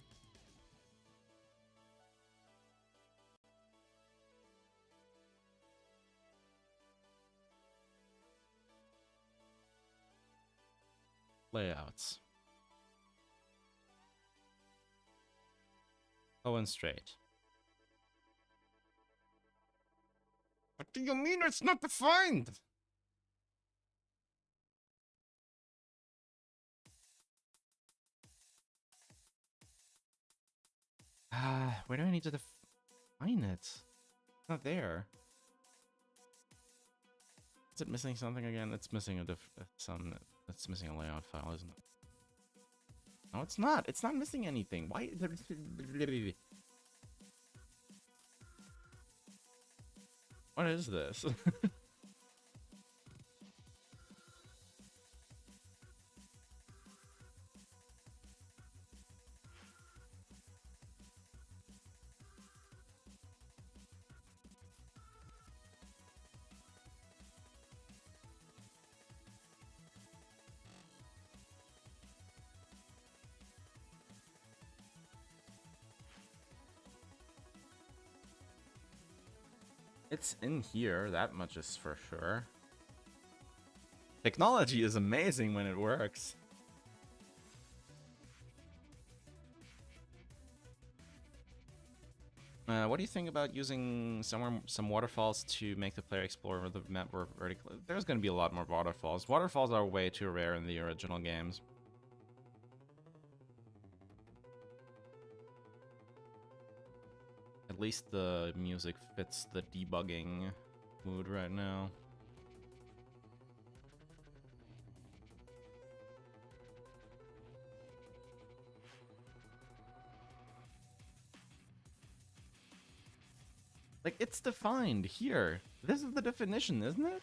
Layouts. Oh, and straight. What do you mean it's not defined? Where do I need to define it? It's not there. Is it missing something again? It's missing it's missing a layout file, isn't it? No, it's not. It's not missing anything. Why? What is this? It's in here, that much is for sure. Technology is amazing when it works. What do you think about using some waterfalls to make the player explore the map more vertically? There's going to be a lot more waterfalls. Waterfalls are way too rare in the original games. At least the music fits the debugging mood right now. Like, it's defined here. This is the definition, isn't it?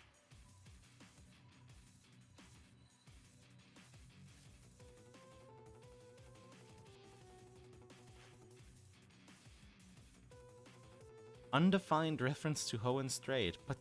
Undefined reference to Hoenn Strait, but...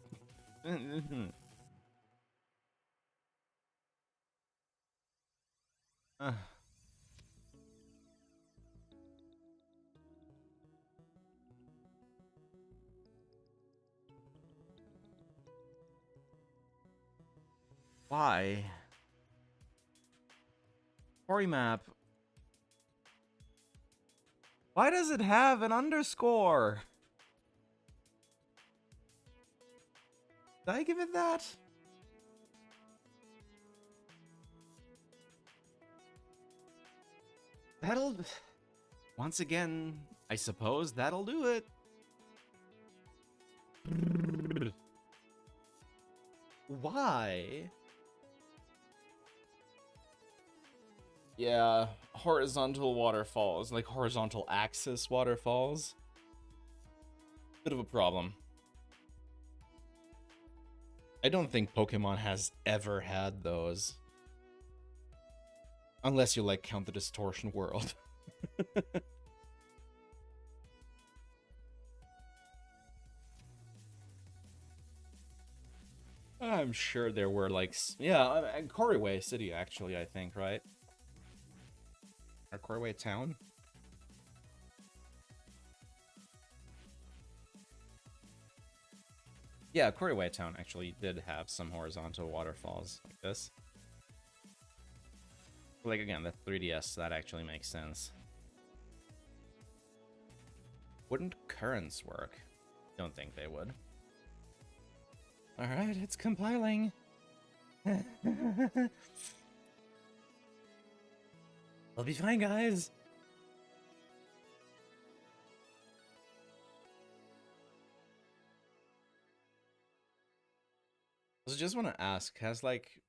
Why? Porymap. Why does it have an underscore? Did I give it that? That'll... Once again, I suppose that'll do it. Why? Yeah, horizontal waterfalls, like horizontal axis waterfalls. Bit of a problem. I don't think Pokemon has ever had those. Unless you, like, count the distortion world. I'm sure there were, like, yeah, Coryway City, actually, I think, right? Or Coryway Town? Yeah, Coryway Town actually did have some horizontal waterfalls like this. Like, again, the 3DS, that actually makes sense. Wouldn't currents work? Don't think they would. Alright, it's compiling. We'll be fine, guys. I just want to ask, has, like,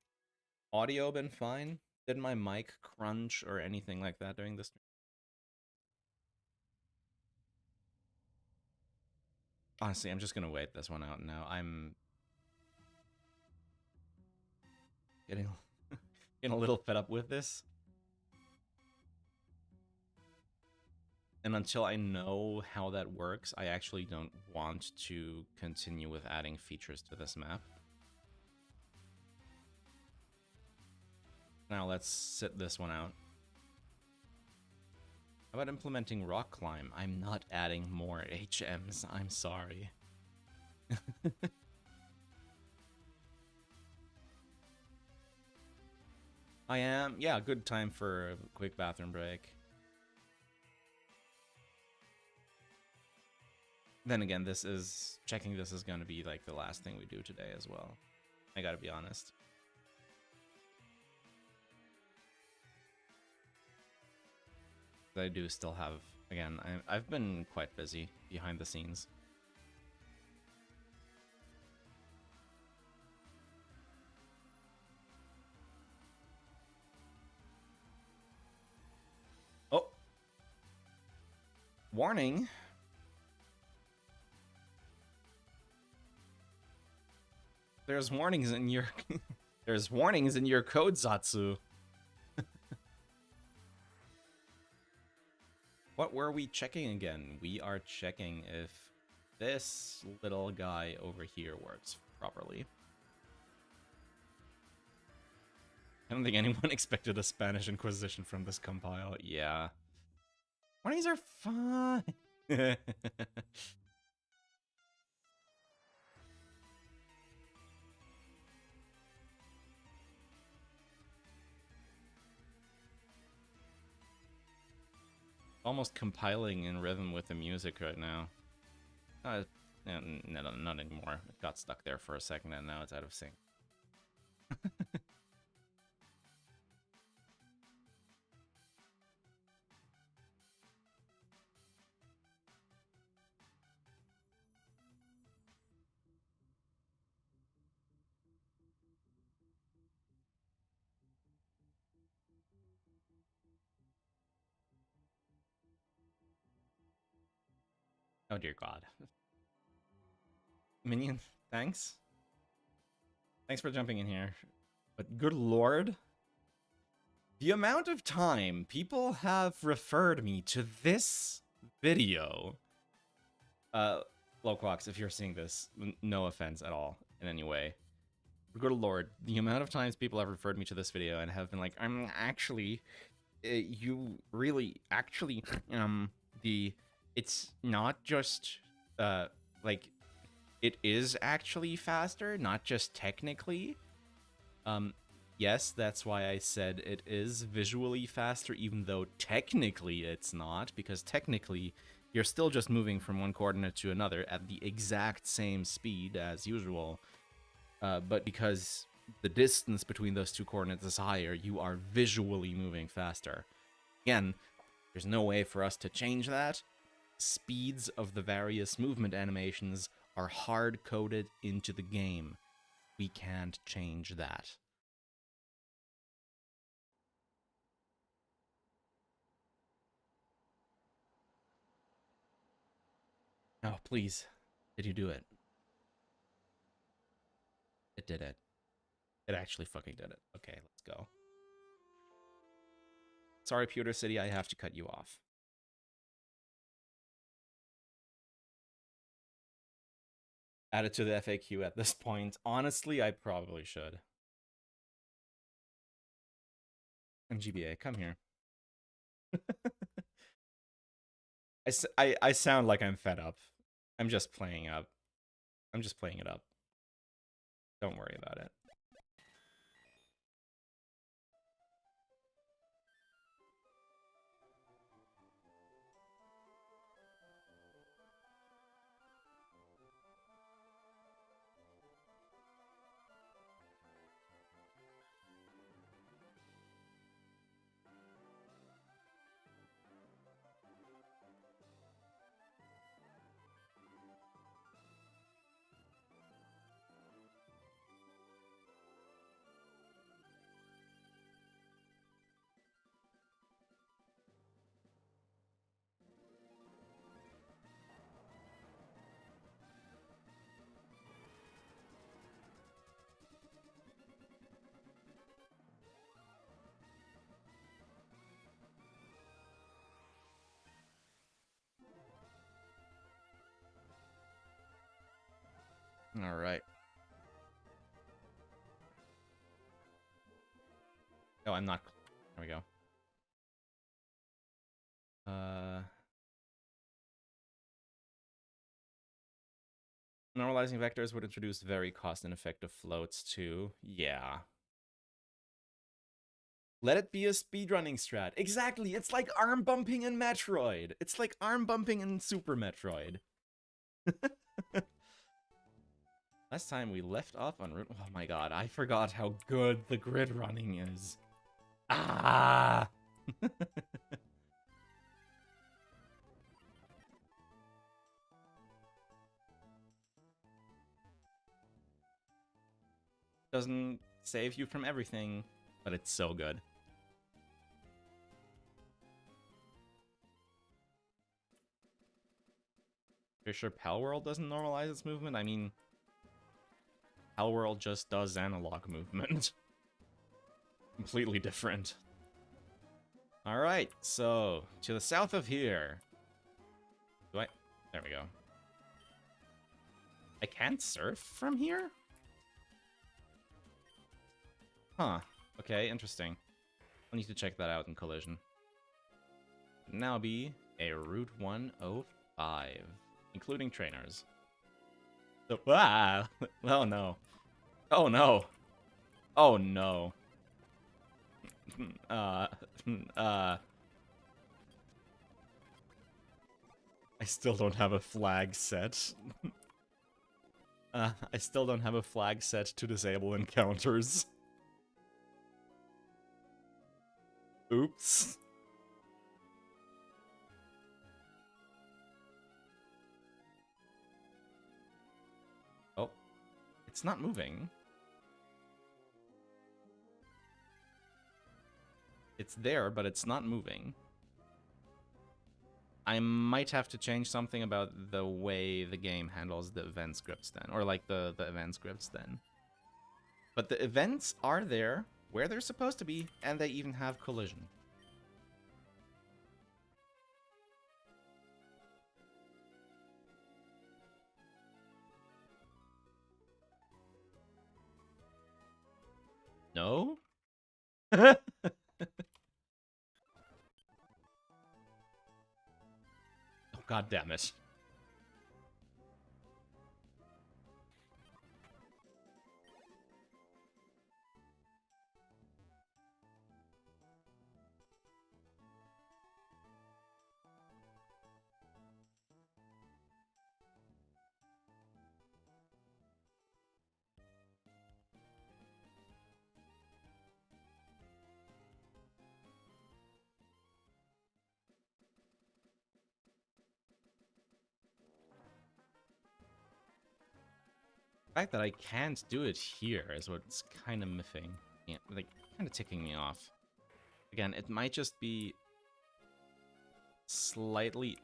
audio been fine? Did my mic crunch or anything like that during this? Honestly, I'm just gonna wait this one out now. Getting getting a little fed up with this. And until I know how that works, I actually don't want to continue with adding features to this map. Now let's sit this one out. How about implementing rock climb? I'm not adding more HMs, I'm sorry. I am, yeah, good time for a quick bathroom break. Then again, this is going to be like the last thing we do today as well. I gotta be honest. I do still have, again, I've been quite busy behind the scenes. Oh! Warning! There's warnings in your there's warnings in your code, Zatsu. What were we checking again? We are checking if this little guy over here works properly. I don't think anyone expected a Spanish Inquisition from this compile. Yeah. Warnings are fine. Almost compiling in rhythm with the music right now. Not anymore. It got stuck there for a second and now it's out of sync. Oh dear God. Minion, thanks. Thanks for jumping in here. But good lord. The amount of time people have referred me to this video. Loquox, if you're seeing this, no offense at all in any way. Good lord, the amount of times people have referred me to this video and have been like, I'm actually, you really, actually, it's not just, like, it is actually faster, not just technically. Yes, that's why I said it is visually faster, even though technically it's not, because technically you're still just moving from one coordinate to another at the exact same speed as usual. But because the distance between those two coordinates is higher, you are visually moving faster. Again, there's no way for us to change that. Speeds of the various movement animations are hard-coded into the game. We can't change that. Oh, please. Did you do it? It did it. It actually fucking did it. Okay, let's go. Sorry, Pewter City, I have to cut you off. Add it to the FAQ at this point. Honestly, I probably should. MGBA, come here. I sound like I'm fed up. I'm just playing up. I'm just playing it up. Don't worry about it. All right. Oh, I'm not. There we go. Normalizing vectors would introduce very cost-ineffective floats too. Yeah. Let it be a speedrunning strat. Exactly. It's like arm bumping in Metroid. It's like arm bumping in Super Metroid. Last time we left off on route. Oh my god, I forgot how good the grid running is. Ah! Doesn't save you from everything, but it's so good. You're sure Palworld doesn't normalize its movement? I mean, Palworld just does analog movement. Completely different. Alright, so, to the south of here. There we go. I can't surf from here? Huh. Okay, interesting. I'll need to check that out in Collision. Now be a Route 105, including trainers. So, ah! Oh no. Oh no. Oh no. I still don't have a flag set. I still don't have a flag set to disable encounters. Oops. Oh. It's not moving. It's there, but it's not moving. I might have to change something about the way the game handles the event scripts then. Or like the event scripts then. But the events are there where they're supposed to be, and they even have collision. No? Oh, god damn it. The fact that I can't do it here is what's kind of miffing. Yeah, like, kind of ticking me off. Again, it might just be slightly...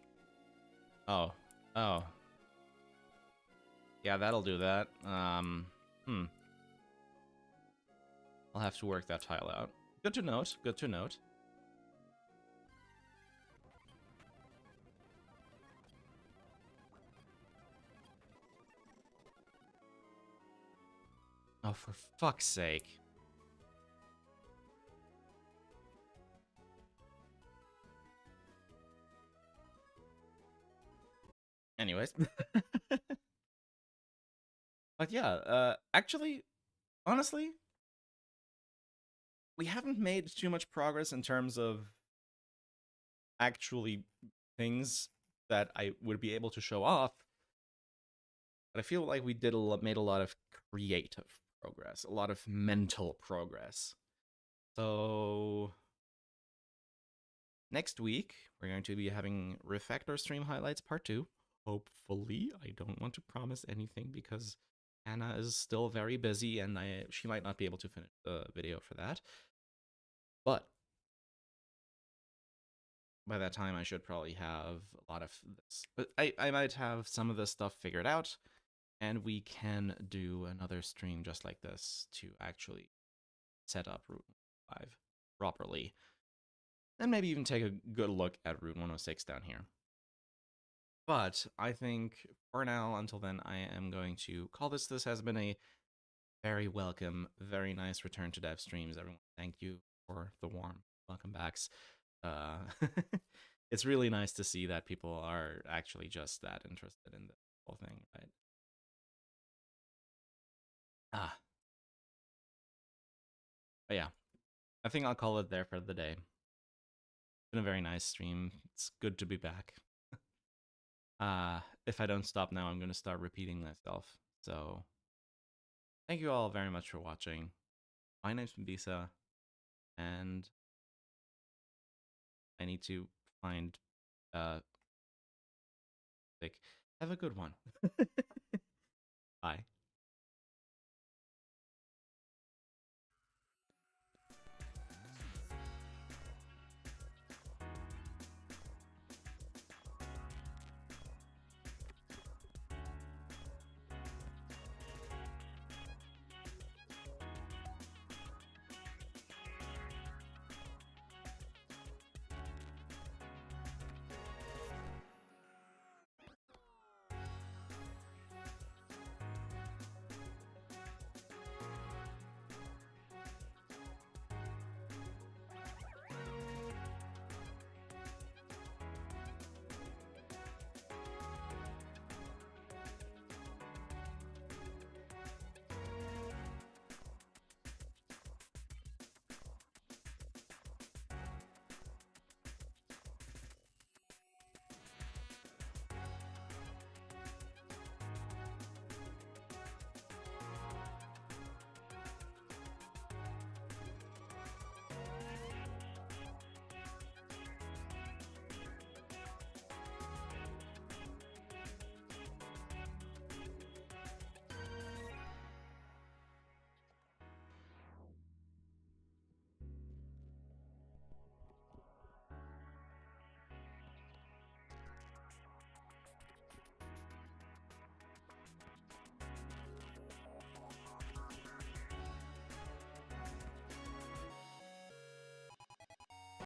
Oh. Oh. Yeah, that'll do that. I'll have to work that tile out. Good to note. Good to note. Oh, for fuck's sake. Anyways. But yeah, actually, honestly, we haven't made too much progress in terms of actually things that I would be able to show off. But I feel like we made a lot of creative progress, a lot of mental progress. So next week, we're going to be having Refactor Stream Highlights Part 2. Hopefully, I don't want to promise anything because Anna is still very busy and she might not be able to finish the video for that. But by that time, I should probably have a lot of this. But I might have some of this stuff figured out, and we can do another stream just like this to actually set up Route 5 properly. And maybe even take a good look at Route 106 down here. But I think for now, until then, I am going to call this. This has been a very welcome, very nice return to dev streams, everyone. Thank you for the warm welcome backs. Uh, it's really nice to see that people are actually just that interested in the whole thing, right? Ah, but yeah, I think I'll call it there for the day. It's been a very nice stream. It's good to be back. If I don't stop now, I'm going to start repeating myself. So, thank you all very much for watching. My name's Bisa, and I need to find like have a good one. Bye.